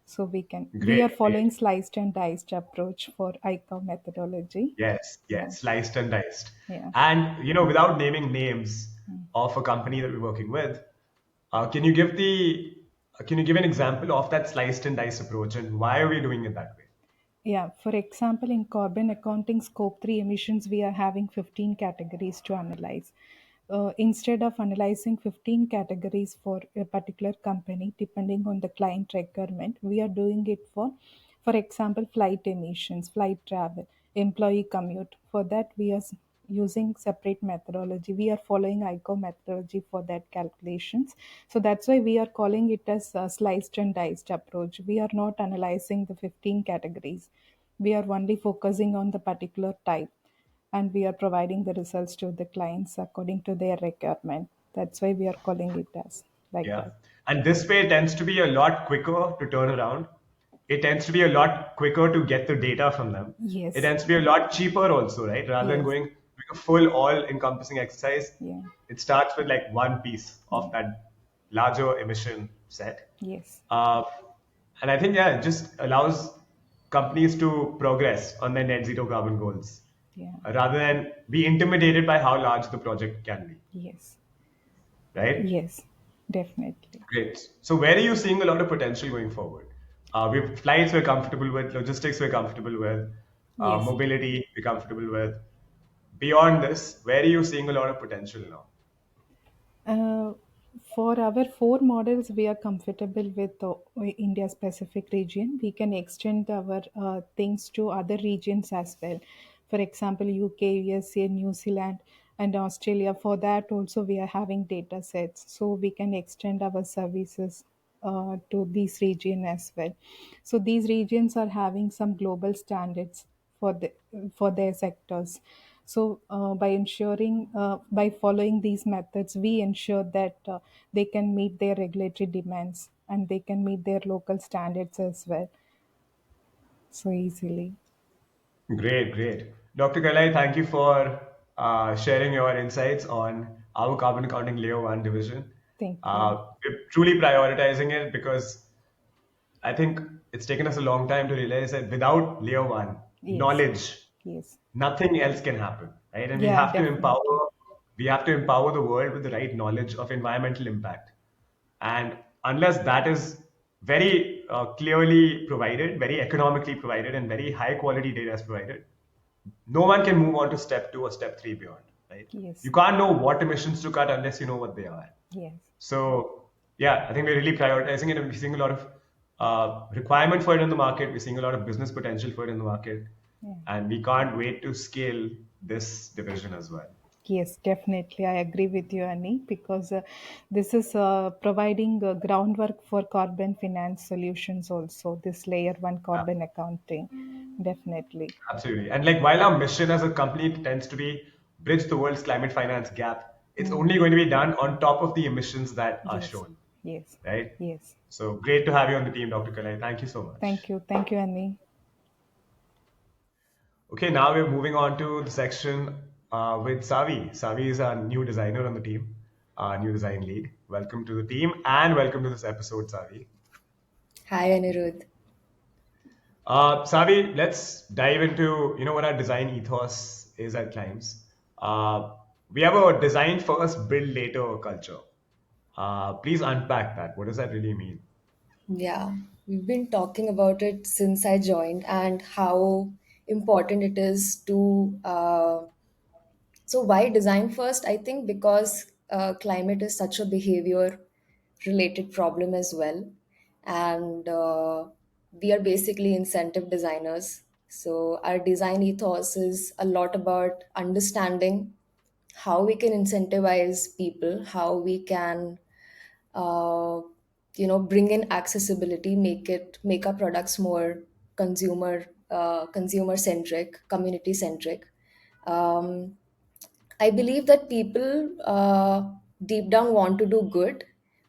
Speaker 4: So we
Speaker 1: Great,
Speaker 4: are
Speaker 1: great.
Speaker 4: following sliced and diced approach for ICAO methodology.
Speaker 1: Yes,
Speaker 4: Yeah,
Speaker 1: yes, sliced and diced.
Speaker 4: yeah.
Speaker 1: And without naming names of a company that we're working with, can you give the can you give an example of that sliced and diced approach and why are we doing it that way?
Speaker 4: Yeah, for example, in carbon accounting scope 3 emissions, we are having 15 categories to analyze. Instead of analyzing 15 categories for a particular company, depending on the client requirement, we are doing it for example, flight emissions, flight travel, employee commute. For that, we are using separate methodology. We are following ICO methodology for that calculations. So that's why we are calling it as a sliced and diced approach. We are not analyzing the 15 categories. We are only focusing on the particular type, and we are providing the results to the clients according to their requirement. That's why we are calling it as like
Speaker 1: Yeah.
Speaker 4: that.
Speaker 1: And this way tends to be a lot quicker to turn around. It tends to be a lot quicker to get the data from them. It
Speaker 4: Yes,
Speaker 1: tends to be a lot cheaper also, right? Rather than
Speaker 4: yes,
Speaker 1: going like a full all encompassing exercise,
Speaker 4: yeah,
Speaker 1: it starts with like one piece of
Speaker 4: yeah,
Speaker 1: that larger emission set.
Speaker 4: yes,
Speaker 1: Uh, and I think, yeah, it just allows companies to progress on their net zero carbon goals
Speaker 4: yeah,
Speaker 1: rather than be intimidated by how large the project can be,
Speaker 4: yes,
Speaker 1: right?
Speaker 4: yes, definitely.
Speaker 1: Great. So where are you seeing a lot of potential going forward? We've flights we're comfortable with, logistics we're comfortable with,
Speaker 4: Yes.
Speaker 1: mobility we're comfortable with. Beyond this, where are you seeing a lot of potential now?
Speaker 4: Uh, for our four models, we are comfortable with the India specific region. We can extend our things to other regions as well. For example, UK, USA, New Zealand, and Australia. For that, also, we are having data sets. So we can extend our services to these region as well. So these regions are having some global standards for for their sectors. So by following these methods, we ensure that they can meet their regulatory demands and they can meet their local standards as well, so easily.
Speaker 1: Great, great. Dr. Kalai, thank you for sharing your insights on our carbon accounting layer one division.
Speaker 4: Thank you.
Speaker 1: We're truly prioritizing it because I think it's taken us a long time to realize that without layer one
Speaker 4: Yes.
Speaker 1: knowledge,
Speaker 4: Yes.
Speaker 1: nothing else can happen, right? And
Speaker 4: Yeah, definitely.
Speaker 1: we have to empower the world with the right knowledge of environmental impact. And unless that is very clearly provided, very economically provided, and very high quality data is provided, no one can move on to step two or step three beyond, right?
Speaker 4: Yes.
Speaker 1: You can't know what emissions to cut unless you know what they are.
Speaker 4: Yes.
Speaker 1: So yeah, I think we're really prioritizing it, and we're seeing a lot of requirement for it in the market. We're seeing a lot of business potential for it in the market,
Speaker 4: Yeah.
Speaker 1: and we can't wait to scale this division as well.
Speaker 4: Yes, definitely. I agree with you, Annie, because this is providing groundwork for carbon finance solutions also, this layer one carbon accounting. Definitely.
Speaker 1: Absolutely. And like while our mission as a company tends to be bridge the world's climate finance gap, it's
Speaker 4: Mm.
Speaker 1: only going to be done on top of the emissions that are
Speaker 4: Yes.
Speaker 1: shown,
Speaker 4: Yes.
Speaker 1: right?
Speaker 4: Yes.
Speaker 1: So great to have you on the team, Dr. Kalai. Thank you so much.
Speaker 4: Thank you. Thank you, Annie.
Speaker 1: Okay, now we're moving on to the section with Saavi. Saavi is our new designer on the team, our new design lead. Welcome to the team and welcome to this episode, Saavi.
Speaker 5: Hi, Anirudh.
Speaker 1: Savi, let's dive into what our design ethos is at Climbs. We have a design first, build later culture. Please unpack that. What does that really mean?
Speaker 5: Yeah, we've been talking about it since I joined and how important it is to. So, why design first? I think because climate is such a behavior related problem as well. And we are basically incentive designers. So, our design ethos is a lot about understanding how we can incentivize people, how we can uh, bring in accessibility, make our products more consumer centric, community centric. um, I believe that people deep down want to do good,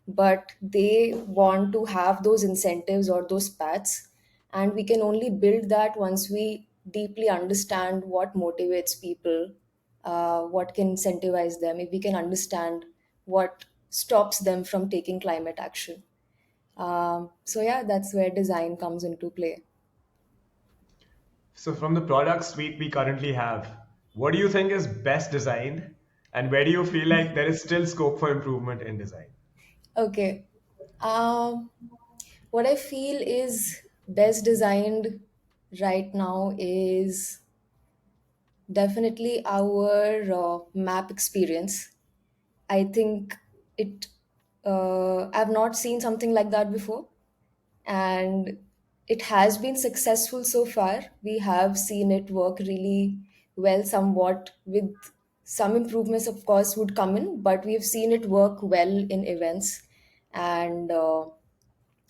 Speaker 5: but they want to have those incentives or those paths. And we can only build that once we deeply understand what motivates people, what can incentivize them, if we can understand what stops them from taking climate action. So, yeah, that's where design comes into play.
Speaker 1: So, from the product suite we currently have, what do you think is best designed, and where do you feel like there is still scope for improvement in design?
Speaker 5: Okay. Um, what I feel is best designed right now is definitely our map experience. I think it. I've not seen something like that before, and it has been successful so far. We have seen it work really well, somewhat with some improvements, of course, would come in, but we've seen it work well in events. And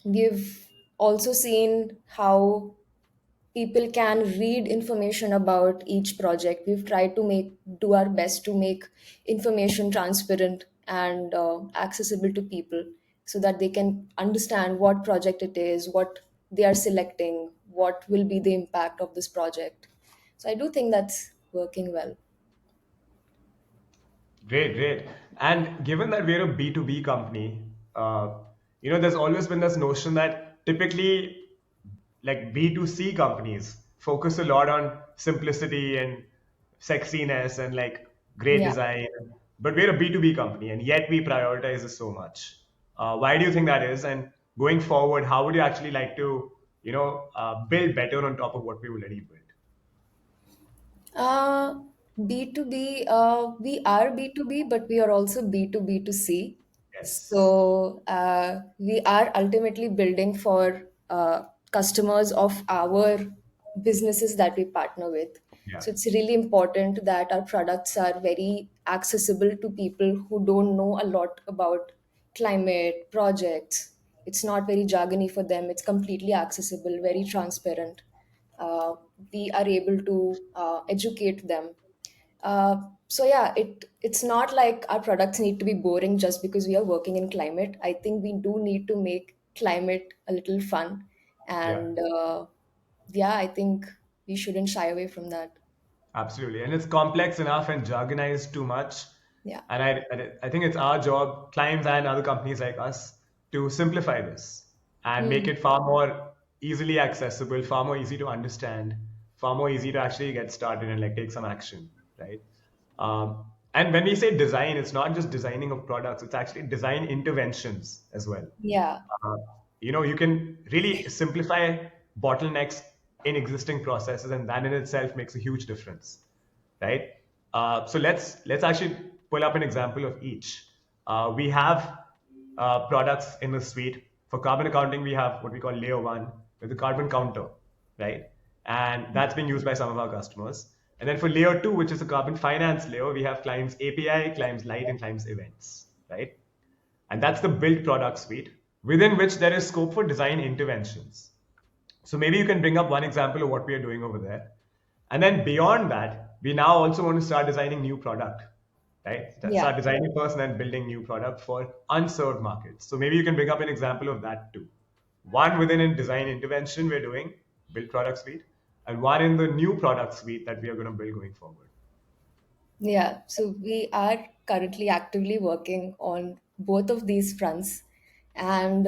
Speaker 5: we've also seen how people can read information about each project. We've tried to make do our best to make information transparent and accessible to people, so that they can understand what project it is, what they are selecting, what will be the impact of this project. So I do think that's working well.
Speaker 1: Great, great. And given that we're a B2B company, there's always been this notion that typically, like B2C companies focus a lot on simplicity and sexiness and like great
Speaker 5: Yeah.
Speaker 1: design. But we're a B2B company and yet we prioritize this so much. Why do you think that is? And going forward, how would you actually like to, build better on top of what we already built?
Speaker 5: Uh, B2B, we are B2B, but we are also B2B2C.
Speaker 1: Yes.
Speaker 5: So we are ultimately building for customers of our businesses that we partner with.
Speaker 1: Yeah.
Speaker 5: So it's really important that our products are very accessible to people who don't know a lot about climate projects. It's not very jargony for them. It's completely accessible, very transparent. uh, we are able to educate them. So yeah, it's not like our products need to be boring just because we are working in climate. I think we do need to make climate a little fun,
Speaker 1: Yeah.
Speaker 5: and yeah, I think we shouldn't shy away from that.
Speaker 1: Absolutely. And it's complex enough and jargonized too much.
Speaker 5: Yeah.
Speaker 1: And I think it's our job, Climbs and other companies like us, to simplify this and make
Speaker 5: Hmm.
Speaker 1: it far more easily accessible, far more easy to understand, far more easy to actually get started and like take some action, right? And when we say design, it's not just designing of products, it's actually design interventions as well.
Speaker 5: Yeah.
Speaker 1: Uh, you can really simplify bottlenecks in existing processes, and that in itself makes a huge difference, right? So let's actually pull up an example of each. We have products in the suite. For carbon accounting, we have what we call layer one with the carbon counter, right? And that's being used by some of our customers. And then for layer two, which is the carbon finance layer, we have Climbs API, Climbs Lite, and Climbs Events, right? And that's the built product suite within which there is scope for design interventions. So maybe you can bring up one example of what we are doing over there. And then beyond that, we now also want to start designing new product, right?
Speaker 5: Yeah.
Speaker 1: Start designing first and then building new product for unserved markets. So maybe you can bring up an example of that too. One within a design intervention we're doing, build product suite, and one in the new product suite that we are going to build going forward.
Speaker 5: Yeah, so we are currently actively working on both of these fronts. And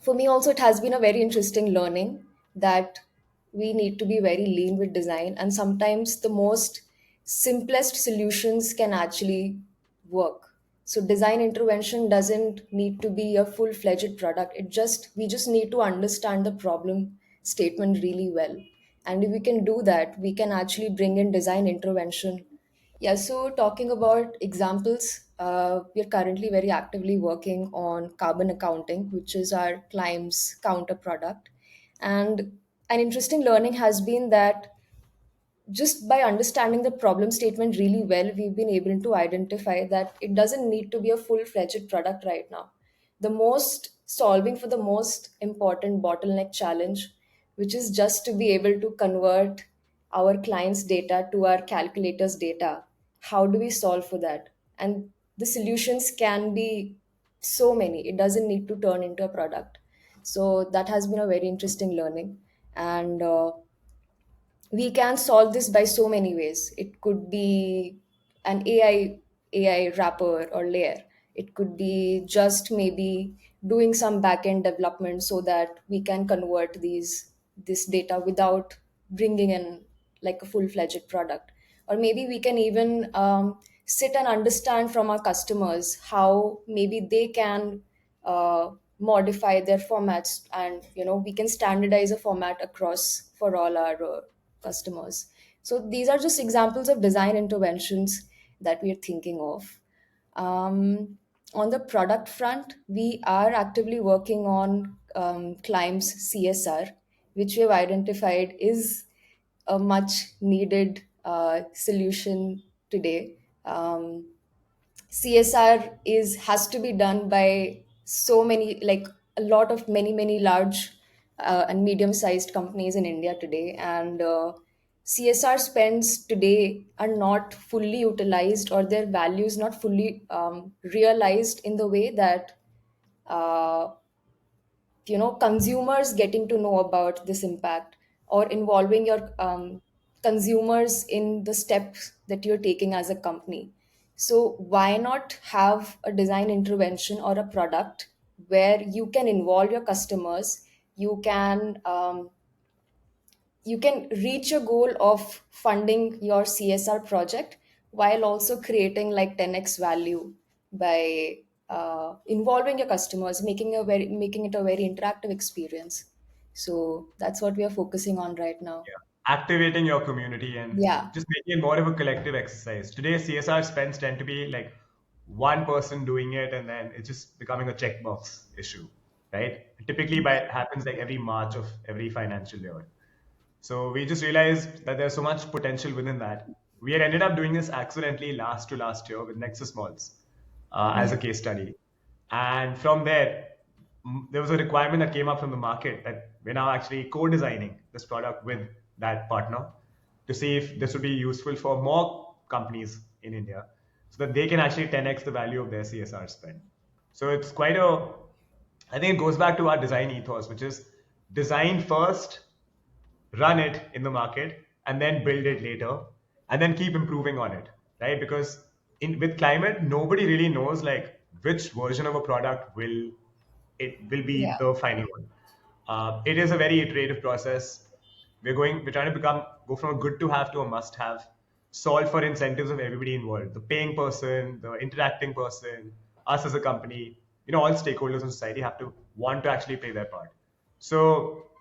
Speaker 5: for me, also, it has been a very interesting learning that we need to be very lean with design. And sometimes the most simplest solutions can actually work. So design intervention doesn't need to be a full-fledged product. We just need to understand the problem statement really well. And if we can do that, we can actually bring in design intervention. Yeah, so talking about examples, we are currently very actively working on carbon accounting, which is our Climb's counter product. And an interesting learning has been that just by understanding the problem statement really well, we've been able to identify that it doesn't need to be a full fledged product right now. The most solving for the most important bottleneck challenge, which is just to be able to convert our clients' data to our calculators' data. How do we solve for that? And the solutions can be so many, it doesn't need to turn into a product. So that has been a very interesting learning. And we can solve this by so many ways. It could be an AI wrapper or layer. It could be just maybe doing some backend development so that we can convert this data without bringing in like a full-fledged product. Or maybe we can even sit and understand from our customers how maybe they can modify their formats, and we can standardize a format across for all our customers. So these are just examples of design interventions that we are thinking of. On the product front, we are actively working on Climb's CSR, which we have identified is a much needed solution today. CSR is has to be done by so many, like a lot of many large and medium sized companies in India today, and CSR spends today are not fully utilized, or their values not fully realized in the way that uh, consumers getting to know about this impact, or involving your consumers in the steps that you're taking as a company. So why not have a design intervention or a product where you can involve your customers, you can reach a goal of funding your CSR project while also creating like 10x value by involving your customers, making it a very interactive experience. So that's what we are focusing on right now.
Speaker 1: Activating your community and
Speaker 5: Yeah.
Speaker 1: just making it more of a collective exercise. Today, CSR spends tend to be like one person doing it, and then it's just becoming a checkbox issue, right? Typically, by it happens like every March of every financial year. So we just realized that there's so much potential within that. We had ended up doing this accidentally last to last year with Nexus Malls as a
Speaker 5: Yeah.
Speaker 1: case study. And from there, there was a requirement that came up from the market that we're now actually co-designing this product with that partner to see if this would be useful for more companies in India so that they can actually 10x the value of their CSR spend. So it's quite I think it goes back to our design ethos, which is design first, run it in the market, and then build it later, and then keep improving on it, right? Because with climate, nobody really knows like which version of a product will be
Speaker 5: Yeah.
Speaker 1: the final one. It is a very iterative process. We're trying to go from a good to have to a must have, solve for incentives of everybody involved, the paying person, the interacting person, us as a company, all stakeholders in society have to want to actually play their part. So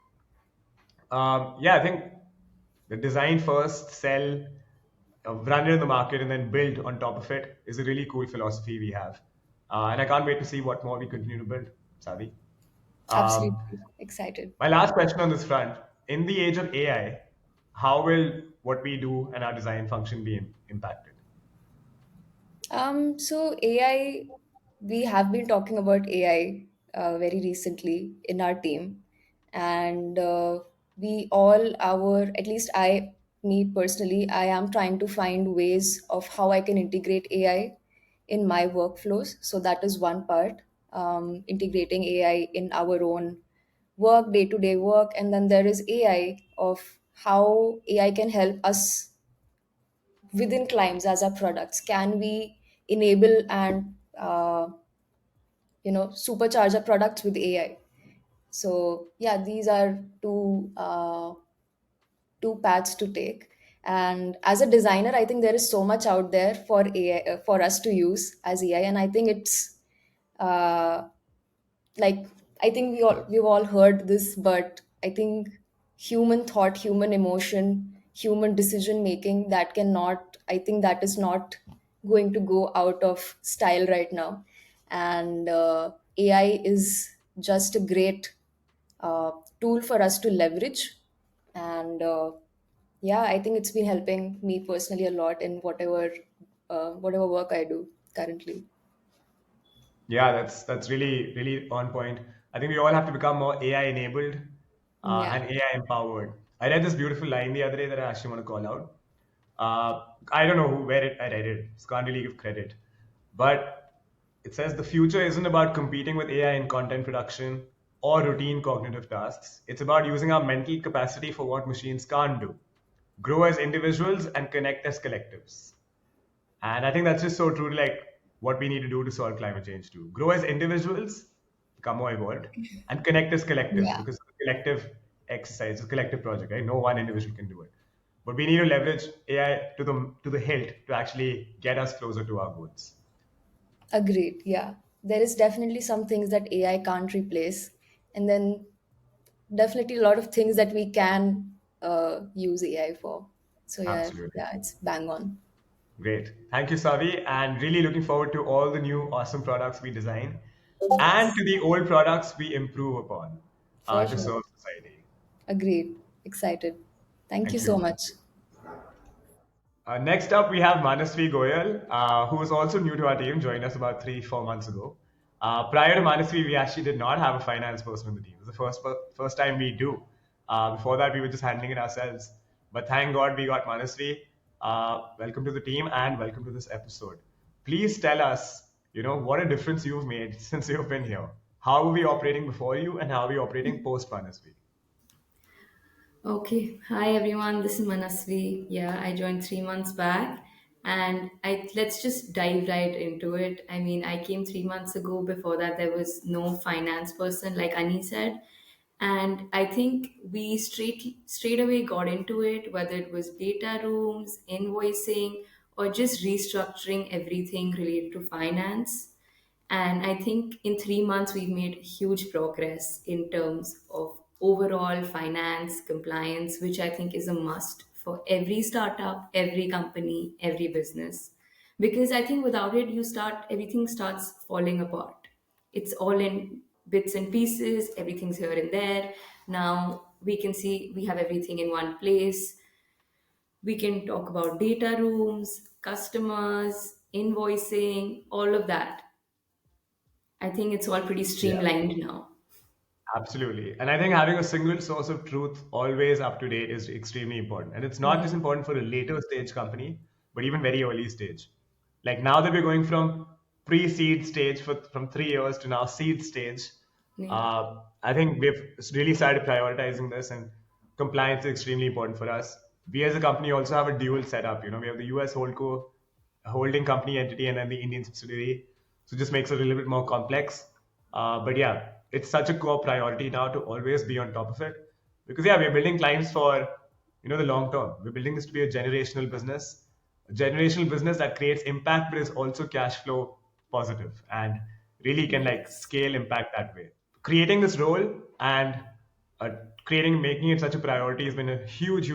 Speaker 1: yeah, I think the design first, sell, run it in the market, and then build on top of it is a really cool philosophy we have. And I can't wait to see what more we continue to build, Savi. Um,
Speaker 5: Absolutely excited.
Speaker 1: my last question on this front, in the age of AI, how will what we do and our design function be impacted?
Speaker 5: So AI, we have been talking about AI very recently in our team, and at least me personally, I am trying to find ways of how I can integrate AI in my workflows. So that is one part, integrating AI in our own work, day to day work, and then there is AI of how AI can help us within Climbs as our products. Can we enable and supercharge our products with AI? So yeah, these are two paths to take. And as a designer, I think there is so much out there for AI, for us to use as AI, and I think it's uh, like, I think we've all heard this, but I think human thought, human emotion, human decision making, that cannot, I think that is not going to go out of style right now. And AI is just a great uh, tool for us to leverage. And yeah, I think it's been helping me personally a lot in whatever work I do currently.
Speaker 1: Yeah, that's really really on point. I think we all have to become more AI enabled
Speaker 5: Yeah.
Speaker 1: and AI empowered. I read this beautiful line the other day that I actually want to call out. I don't know where I read it, so can't really give credit, but it says the future isn't about competing with AI in content production or routine cognitive tasks. It's about using our mental capacity for what machines can't do. Grow as individuals and connect as collectives. And I think that's just so true to like what we need to do to solve climate change too. Grow as individuals, become more evolved, and connect as collectives
Speaker 5: Yeah.
Speaker 1: because it's a collective exercise, it's a collective project, right? No one individual can do it. But we need to leverage AI to the hilt to actually get us closer to our goals.
Speaker 5: Agreed. Yeah. There is definitely some things that AI can't replace. And then definitely a lot of things that we can use AI for. So yeah,
Speaker 1: Absolutely.
Speaker 5: yeah, it's bang on.
Speaker 1: Great. Thank you, Savi. And really looking forward to all the new awesome products we design and
Speaker 5: Yes,
Speaker 1: to the old products we improve upon
Speaker 5: for
Speaker 1: to
Speaker 5: sure.
Speaker 1: serve society.
Speaker 5: Agreed. Excited. Thank you
Speaker 1: Thank
Speaker 5: so
Speaker 1: you.
Speaker 5: much.
Speaker 1: Next up, we have Manasvi Goyal, who was also new to our team, joined us about 3, 4 months ago. Prior to Manasvi, we actually did not have a finance person in the team. It was the first time we do. Before that, we were just handling it ourselves. But thank God we got Manasvi. Welcome to the team and welcome to this episode. Please tell us, what a difference you've made since you've been here. How were we operating before you, and how are we operating post Manasvi?
Speaker 6: Okay, hi everyone. This is Manasvi. Yeah, I joined 3 months back, and I let's just dive right into it. I mean, I came 3 months ago. Before that, there was no finance person, like Ani said, and I think we straight away got into it. Whether it was data rooms, invoicing, or just restructuring everything related to finance. And I think in 3 months, we've made huge progress in terms of overall finance compliance, which I think is a must for every startup, every company, every business. Because I think without it, everything starts falling apart. It's all in bits and pieces, everything's here and there. Now we can see we have everything in one place. We can talk about data rooms, customers, invoicing, all of that. I think it's all pretty
Speaker 1: Yeah.
Speaker 6: streamlined now.
Speaker 1: Absolutely. And I think having a single source of truth always up to date is extremely important. And it's not
Speaker 6: Yeah.
Speaker 1: just important for a later stage company, but even very early stage. Like now that we're going from pre-seed stage from 3 years to now seed stage,
Speaker 6: Yeah.
Speaker 1: I think we've really started prioritizing this. And compliance is extremely important for us. We as a company also have a dual setup. We have the US holdco, holding company entity, and then the Indian subsidiary. So just makes it a little bit more complex. But yeah, it's such a core priority now to always be on top of it, because yeah, we're building clients for the long term. We're building this to be a generational business that creates impact, but is also cash flow positive and really can like
Speaker 6: Yes.
Speaker 1: scale impact that way. Creating this role and uh, making it such a priority has been a huge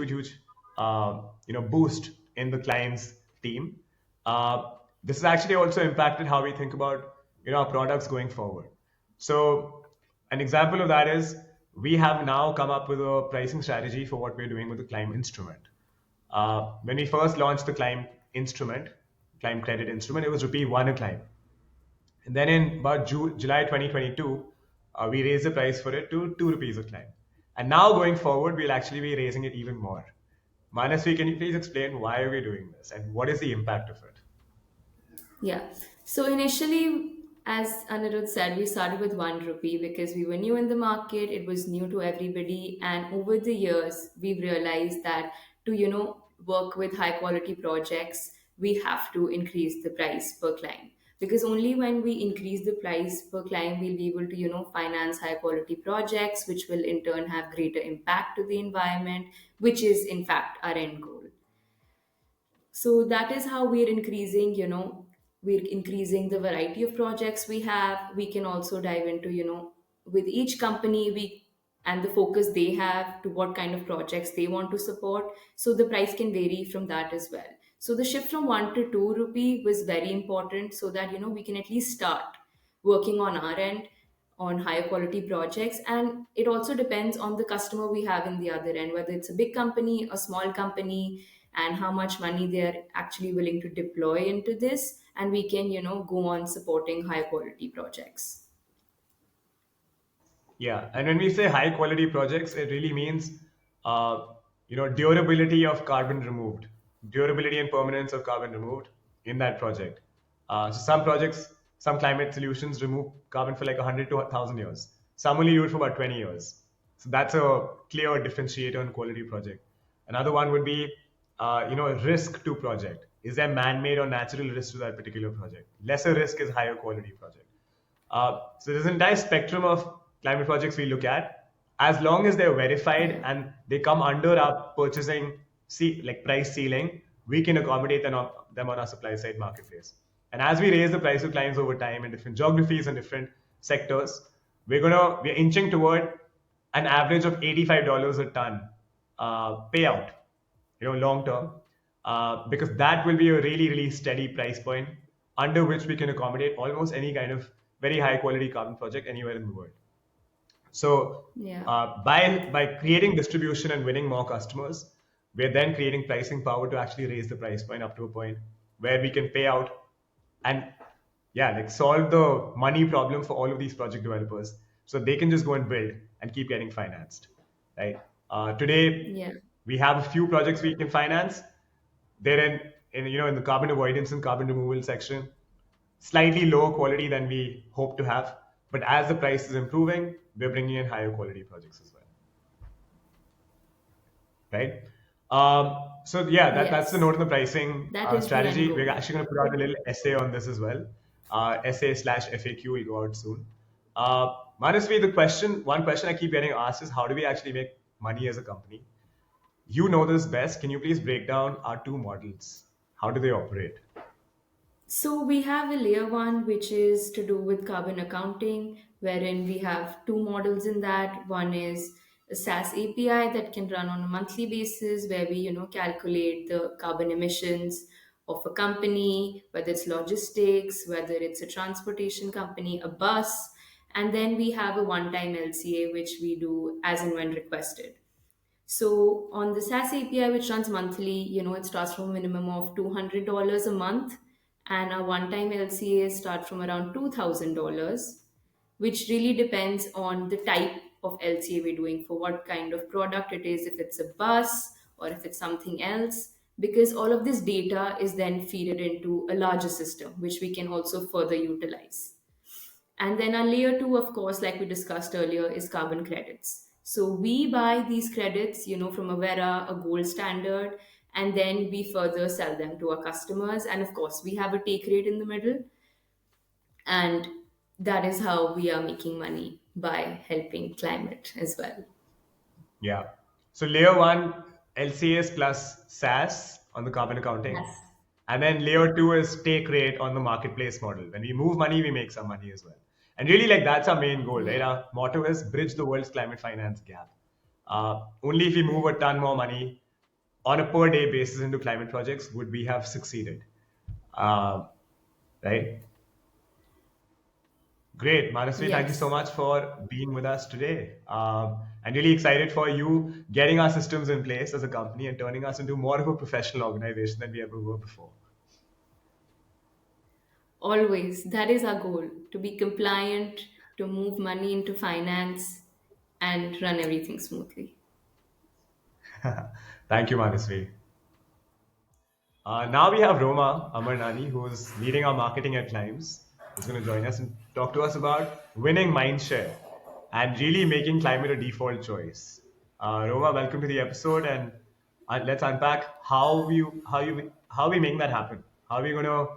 Speaker 1: boost in the client's team. This has actually also impacted how we think about our products going forward. So an example of that is we have now come up with a pricing strategy for what we're doing with the Climb instrument. When we first launched the Climb credit instrument, it was rupee one a climb. And then in about July 2022, we raised the price for it to 2 rupees a climb. And now going forward, we'll actually be raising it even more. Manasvi, can you please explain why are we doing this and what is the impact of it?
Speaker 6: Yeah. So initially, as Anirudh said, we started with 1 rupee because we were new in the market. It was new to everybody, and over the years, we've realized that to work with high quality projects, we have to increase the price per client. Because only when we increase the price per client, we'll be able to finance high quality projects, which will in turn have greater impact to the environment, which is in fact our end goal. So that is how we're increasing the variety of projects we have. We can also dive into with each company we and the focus they have to what kind of projects they want to support, so the price can vary from that as well. So the shift from 1 to 2 rupee was very important, so that we can at least start working on our end on higher quality projects. And it also depends on the customer we have in the other end, whether it's a big company, a small company, and how much money they're actually willing to deploy into this, and we can go on supporting high quality projects.
Speaker 1: Yeah, and when we say high quality projects, it really means durability of carbon removed, durability and permanence of carbon removed in that project. So some projects, some climate solutions remove carbon for like 100 to 1,000 years. Some only do it for about 20 years. So that's a clear differentiator in quality project. Another one would be risk to project. Is there man-made or natural risk to that particular project? Lesser risk is higher quality project. So there's an entire spectrum of climate projects we look at. As long as they're verified
Speaker 6: Yeah.
Speaker 1: and they come under our purchasing like price ceiling, we can accommodate them on our supply side marketplace. And as we raise the price of clients over time in different geographies and different sectors, we're inching toward an average of $85 a ton payout, long term, because that will be a really steady price point under which we can accommodate almost any kind of very high quality carbon project anywhere in the world. So
Speaker 6: Yeah.
Speaker 1: by creating distribution and winning more customers, we're then creating pricing power to actually raise the price point up to a point where we can pay out and yeah, like solve the money problem for all of these project developers, so they can just go and build and keep getting financed, right? Today
Speaker 6: Yeah.
Speaker 1: we have a few projects we can finance. They're in the carbon avoidance and carbon removal section, slightly lower quality than we hope to have. But as the price is improving, we're bringing in higher quality projects as well, right? So yeah, that's the
Speaker 6: Yes.
Speaker 1: note on the pricing
Speaker 6: That is the end
Speaker 1: strategy. We're
Speaker 6: goal.
Speaker 1: actually going to put out a little essay on this as well. Essay/FAQ will go out soon. Manasvi, one question I keep getting asked is how do we actually make money as a company? You know this best. Can you please break down our two models? How do they operate?
Speaker 6: So we have a layer one, which is to do with carbon accounting, wherein we have two models in that. One is a SaaS API that can run on a monthly basis, where we calculate the carbon emissions of a company, whether it's logistics, whether it's a transportation company, a bus, and then we have a one-time LCA, which we do as and when requested. So on the SaaS API, which runs monthly, it starts from a minimum of $200 a month, and our one-time LCAs start from around $2,000, which really depends on the type of LCA we're doing, for what kind of product it is, if it's a bus or if it's something else, because all of this data is then fed into a larger system, which we can also further utilize. And then our layer two, of course, like we discussed earlier, is carbon credits. So we buy these credits, from a Vera, a gold standard, and then we further sell them to our customers. And of course, we have a take rate in the middle, and that is how we are making money by helping climate as well.
Speaker 1: Yeah. So layer one, LCS plus SaaS on the carbon accounting.
Speaker 6: Yes.
Speaker 1: And then layer two is take rate on the marketplace model. When we move money, we make some money as well. And really, like that's our main goal, right?
Speaker 6: Yeah.
Speaker 1: Our motto is bridge the world's climate finance gap. Only if we move a ton more money on a per day basis into climate projects would we have succeeded. Uh, right? Great, Manasvi, thank you so
Speaker 6: Yes.
Speaker 1: much for being with us today. I'm really excited for you getting our systems in place as a company and turning us into more of a professional organization than we ever were before.
Speaker 6: Always. That is our goal, to be compliant, to move money into finance, and run everything smoothly.
Speaker 1: Thank you, Manasvi. Now we have Roma Amarnani, who's leading our marketing at Climes, who's going to join us and talk to us about winning mindshare and really making climate a default choice. Roma, welcome to the episode, and let's unpack how we make that happen. How are we going to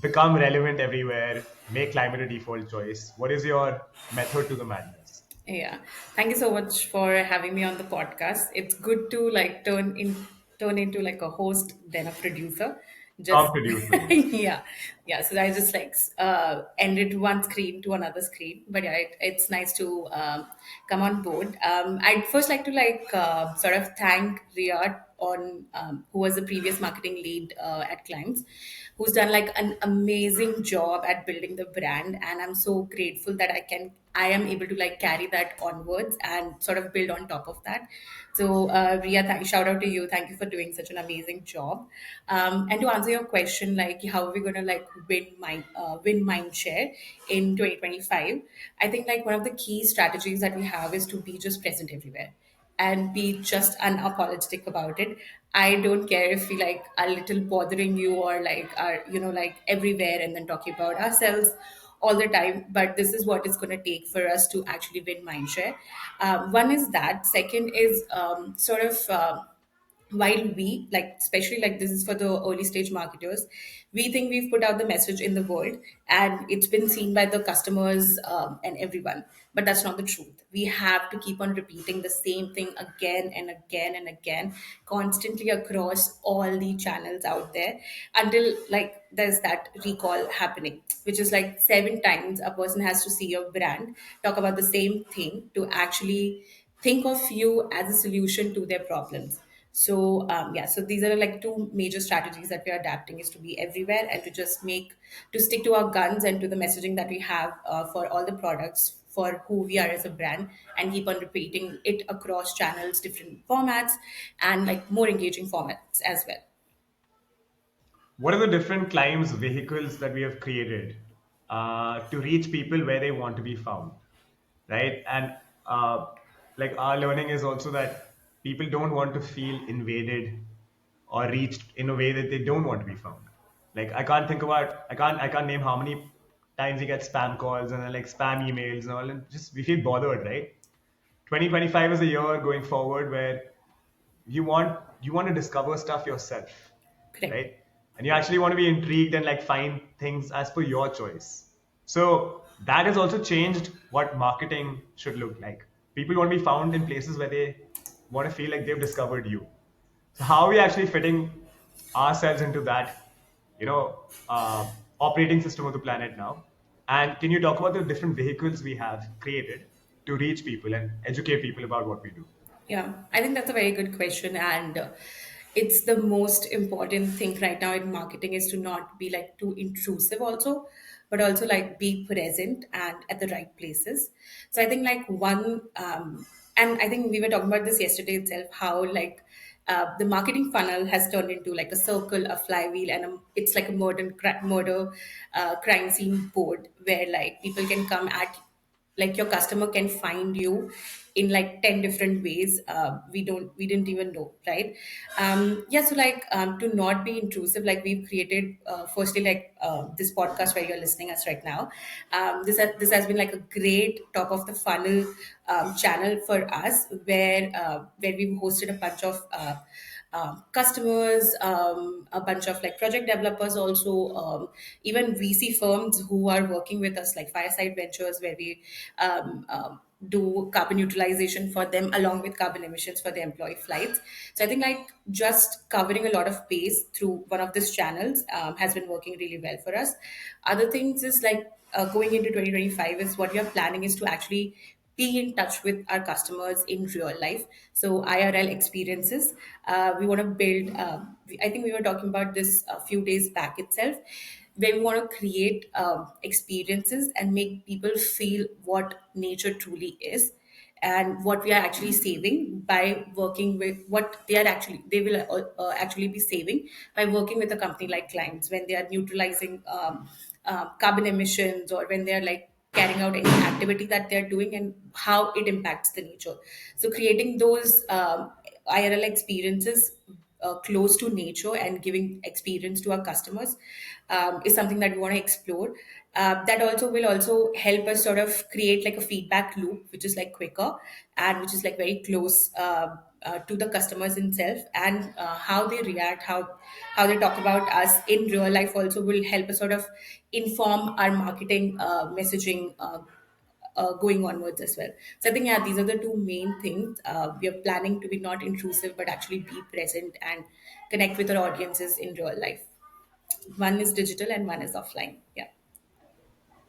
Speaker 1: become relevant everywhere, make climate a default choice? What is your method to the madness?
Speaker 7: Yeah. Thank you so much for having me on the podcast. It's good to like turn into like a host then a producer. Just
Speaker 1: Come producer, yes.
Speaker 7: yeah. Yeah. So I just like ended one screen to another screen. But yeah, it's nice to come on board. I'd first like to sort of thank Riyad on who was the previous marketing lead at Clients, who's done like an amazing job at building the brand, and I'm so grateful that I am able to like carry that onwards and sort of build on top of that. So Ria, shout out to you, thank you for doing such an amazing job. And to answer your question, like how are we going to like win mind share in 2025, I think like one of the key strategies that we have is to be just present everywhere and be just unapologetic about it. I don't care if we like are little bothering you or like are like everywhere and then talking about ourselves all the time. But this is what it's going to take for us to actually win mindshare. One is that. Second is sort of. While we like, especially like this is for the early stage marketers, we think we've put out the message in the world and it's been seen by the customers and everyone, but that's not the truth. We have to keep on repeating the same thing again and again and again, constantly across all the channels out there, until like there's that recall happening, which is like 7 times a person has to see your brand, talk about the same thing to actually think of you as a solution to their problems. So yeah, so these are like two major strategies that we are adapting, is to be everywhere and to just to stick to our guns and to the messaging that we have for all the products for who we are as a brand, and keep on repeating it across channels, different formats, and like more engaging formats as well.
Speaker 1: What are the different climbs vehicles that we have created to reach people where they want to be found, right? And uh, like our learning is also that people don't want to feel invaded or reached in a way that they don't want to be found. Like I can't name how many times we get spam calls and then like spam emails and all, and just we feel bothered, right? 2025 is a year going forward where you want to discover stuff yourself,
Speaker 7: Correct.
Speaker 1: right? And you actually want to be intrigued and like find things as per your choice. So that has also changed what marketing should look like. People want to be found in places where they want to feel like they've discovered you. So how are we actually fitting ourselves into that, operating system of the planet now? And can you talk about the different vehicles we have created to reach people and educate people about what we do?
Speaker 7: Yeah, I think that's a very good question. And it's the most important thing right now in marketing, is to not be like too intrusive also, but also like be present and at the right places. So I think like and I think we were talking about this yesterday itself, how like the marketing funnel has turned into like a circle, a flywheel, and it's like a murder crime scene board where like people can come at, like your customer can find you in like 10 different ways. We didn't even know, right? Yeah, so like to not be intrusive, like we've created firstly like this podcast where you're listening us right now. This has been like a great top of the funnel channel for us, where we've hosted a bunch of customers, a bunch of like project developers, also even VC firms who are working with us, like Fireside Ventures, where we do carbon utilization for them along with carbon emissions for the employee flights. So I think like just covering a lot of base through one of these channels has been working really well for us. Other things is like going into 2025 is what we are planning is to actually be in touch with our customers in real life. So IRL experiences. We want to build. I think we were talking about this a few days back itself, where we want to create experiences and make people feel what nature truly is and what we are actually saving by working with what they will actually be saving by working with a company like Clients when they are neutralizing carbon emissions, or when they are like carrying out any activity that they're doing and how it impacts the nature. So creating those IRL experiences close to nature and giving experience to our customers is something that we want to explore. That also will also help us sort of create like a feedback loop, which is like quicker and which is like very close to the customers themselves, and how they react, how they talk about us in real life also will help us sort of inform our marketing messaging going onwards as well. So I think, yeah, these are the two main things. We are planning to be not intrusive, but actually be present and connect with our audiences in real life. One is digital and one is offline. Yeah.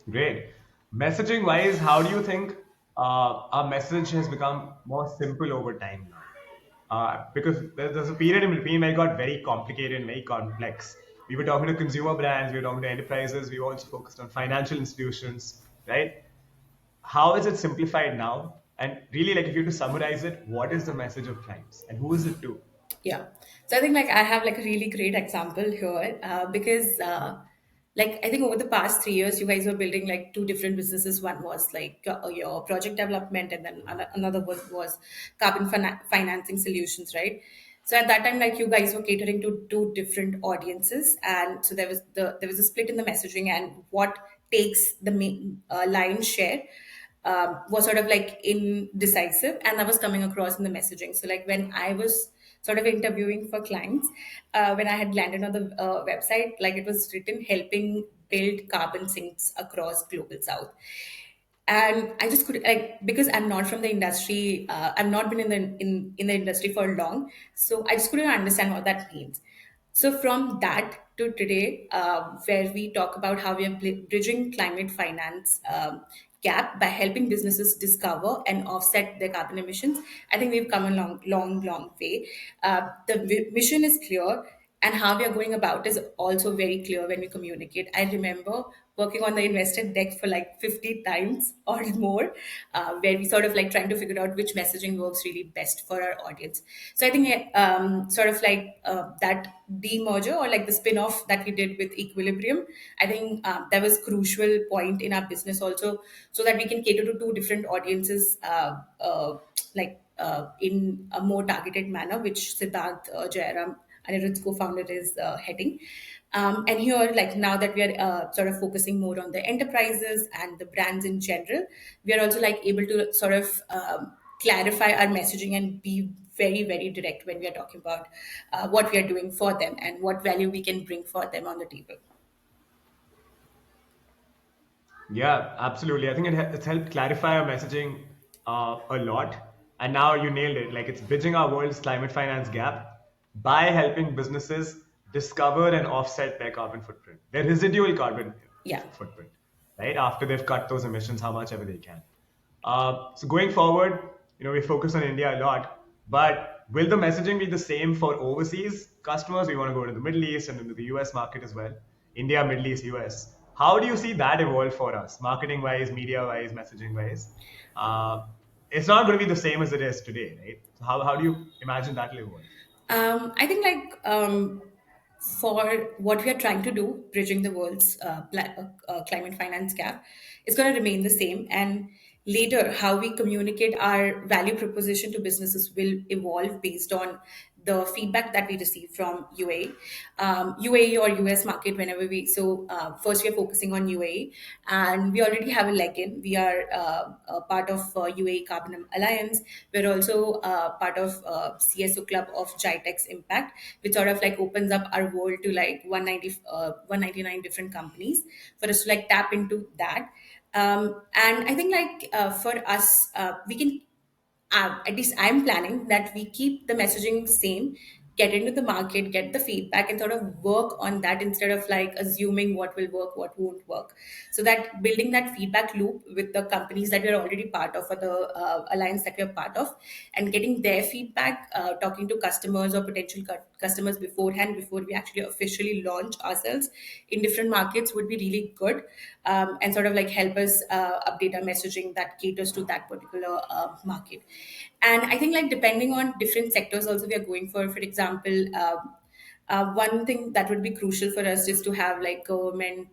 Speaker 1: Great. Messaging wise, how do you think our message has become more simple over time now? Because there's a period in between where it got very complicated and very complex. We were talking to consumer brands, we were talking to enterprises, we were also focused on financial institutions, right? How is it simplified now? And really, like, if you were to summarize it, what is the message of Climbs and who is it to?
Speaker 7: Yeah. So I think like I have like a really great example here because like I think over the past 3 years, you guys were building like two different businesses. One was like your project development, and then another was carbon financing solutions, right? So at that time, like you guys were catering to two different audiences, and so there was a split in the messaging, and what takes the main lion's share was sort of like indecisive, and that was coming across in the messaging. So like when I was sort of interviewing for clients, when I had landed on the website, like it was written helping build carbon sinks across global south. And I just could like, because I'm not from the industry, I've not been in the industry for long, so I just couldn't understand what that means. So from that to today, where we talk about how we are bridging climate finance gap by helping businesses discover and offset their carbon emissions, I think we've come a long way. The mission is clear, and how we are going about is also very clear when we communicate. I remember working on the investor deck for like 50 times or more, where we sort of like trying to figure out which messaging works really best for our audience. So I think sort of like that demerger or like the spin-off that we did with Equilibrium, I think that was crucial point in our business also, so that we can cater to two different audiences in a more targeted manner, which Siddharth Jayaram, Anirudh's co-founder, is heading. And here, like now that we are sort of focusing more on the enterprises and the brands in general, we are also like able to sort of clarify our messaging and be very direct when we are talking about what we are doing for them and what value we can bring for them on the table.
Speaker 1: Yeah, absolutely. I think it's helped clarify our messaging a lot. And now you nailed it. Like it's bridging our world's climate finance gap by helping businesses discover and offset their carbon footprint, their residual carbon
Speaker 7: Yeah.
Speaker 1: footprint, right? After they've cut those emissions, how much ever they can. So going forward, we focus on India a lot, but will the messaging be the same for overseas customers? We want to go to the Middle East and into the US market as well. India, Middle East, US. How do you see that evolve for us, marketing wise, media wise, messaging wise? It's not going to be the same as it is today, right? So how do you imagine that will evolve?
Speaker 7: I think like for what we are trying to do, bridging the world's climate finance gap, is going to remain the same. And later how we communicate our value proposition to businesses will evolve based on the feedback that we receive from UAE or US market whenever we. So first we are focusing on UAE, and we already have a leg in. We are a part of UAE Carbon Alliance. We're also part of CSO Club of GITEX Impact, which sort of like opens up our world to like 199 different companies for us to like tap into that. And I think like for us, we can at least I'm planning that we keep the messaging same, get into the market, get the feedback, and sort of work on that instead of like assuming what will work, what won't work. So that building that feedback loop with the companies that we're already part of or the alliance that we're part of, and getting their feedback, talking to customers or potential customers beforehand before we actually officially launch ourselves in different markets would be really good, and sort of like help us update our messaging that caters to that particular market. And I think like depending on different sectors also we are going for example, one thing that would be crucial for us is to have like government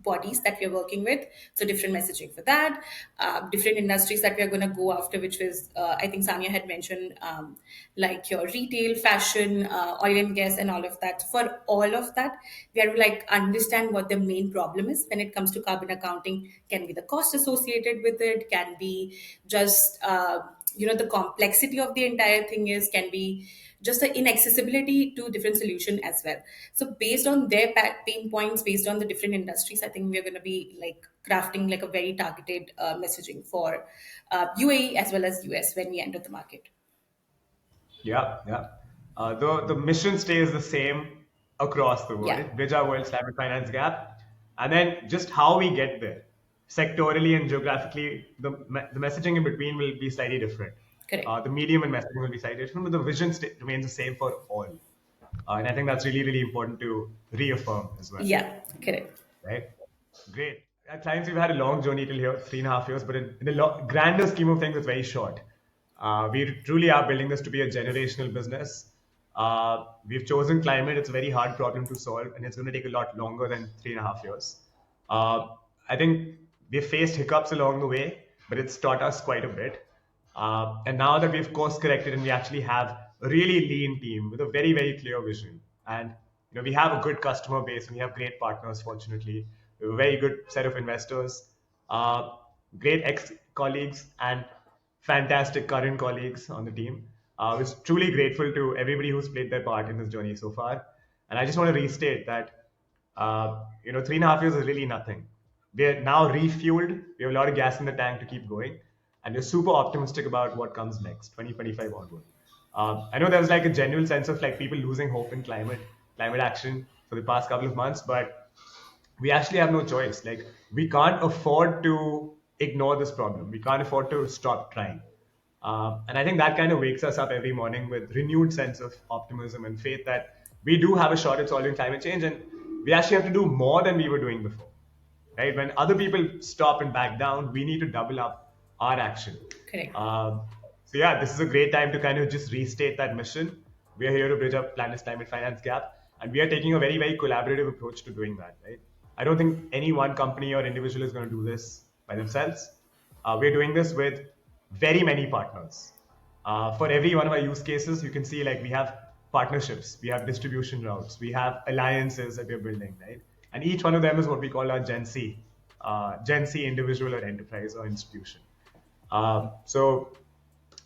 Speaker 7: bodies that we are working with. So different messaging for that, different industries that we are going to go after, which was I think Sanya had mentioned, like your retail, fashion, oil and gas, and all of that. For all of that, we have to like understand what the main problem is when it comes to carbon accounting. Can be the cost associated with it, can be just the complexity of the entire thing is, can be just the inaccessibility to different solution as well. So based on their pain points, based on the different industries, I think we're going to be like crafting like a very targeted messaging for UAE as well as US when we enter the market.
Speaker 1: Yeah, yeah. The mission stays the same across the
Speaker 7: Yeah,
Speaker 1: world. Bridge our world's climate finance gap, and then just how we get there, sectorally and geographically, the messaging in between will be slightly different.
Speaker 7: correct.
Speaker 1: The medium and messaging will be slightly different, but the vision remains the same for all. And I think that's really, really important to reaffirm as well,
Speaker 7: Yeah, correct.
Speaker 1: right? Great. At times, we've had a long journey till here, 3.5 years, but in the grander scheme of things, it's very short. We truly are building this to be a generational business. We've chosen climate. It's a very hard problem to solve, and it's going to take a lot longer than 3.5 years. I think we've faced hiccups along the way, but it's taught us quite a bit. And now that we've course corrected and we actually have a really lean team with a very, very clear vision, and we have a good customer base and we have great partners, fortunately. We have a very good set of investors, great ex-colleagues, and fantastic current colleagues on the team. We're truly grateful to everybody who's played their part in this journey so far. And I just want to restate that 3.5 years is really nothing. We're now refueled. We have a lot of gas in the tank to keep going, and we're super optimistic about what comes next, 2025 onward. I know there was like a genuine sense of like people losing hope in climate action for the past couple of months, but we actually have no choice. Like, we can't afford to ignore this problem. We can't afford to stop trying. And I think that kind of wakes us up every morning with renewed sense of optimism and faith that we do have a shot at solving climate change, and we actually have to do more than we were doing before. Right? When other people stop and back down, we need to double up our action.
Speaker 7: Correct.
Speaker 1: So yeah, this is a great time to kind of just restate that mission. We are here to bridge up planet's climate finance gap, and we are taking a very, very collaborative approach to doing that. Right? I don't think any one company or individual is going to do this by themselves. We're doing this with very many partners. For every one of our use cases, you can see like we have partnerships, we have distribution routes, we have alliances that we're building, right? And each one of them is what we call our Gen C individual or enterprise or institution. So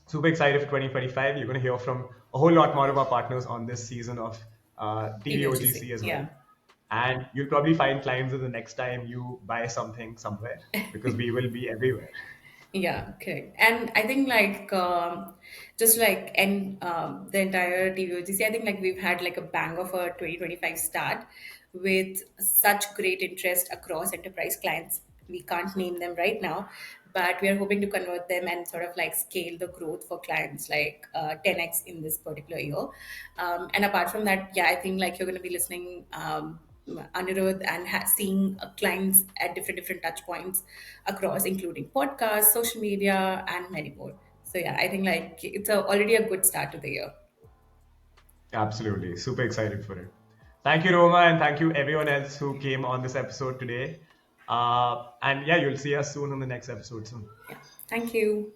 Speaker 1: super excited for 2025. You're going to hear from a whole lot more of our partners on this season of TVOGC as well.
Speaker 7: Yeah.
Speaker 1: And you'll probably find Climbs the next time you buy something somewhere, because we will be everywhere.
Speaker 7: Yeah, correct. And I think like just like and the entire TVOGC, I think like we've had like a bang of a 2025 start with such great interest across enterprise clients. We can't name them right now, but we are hoping to convert them and sort of like scale the growth for clients like 10x in this particular year. And apart from that, yeah, I think like you're going to be listening. Anirudh and seeing clients at different touch points across, including podcasts, social media, and many more. So yeah, I think like it's already a good start to the year.
Speaker 1: Absolutely. Super excited for it. Thank you, Roma, and thank you everyone else who came on this episode today. And yeah, you'll see us soon on the next episode soon.
Speaker 7: Yeah. Thank you.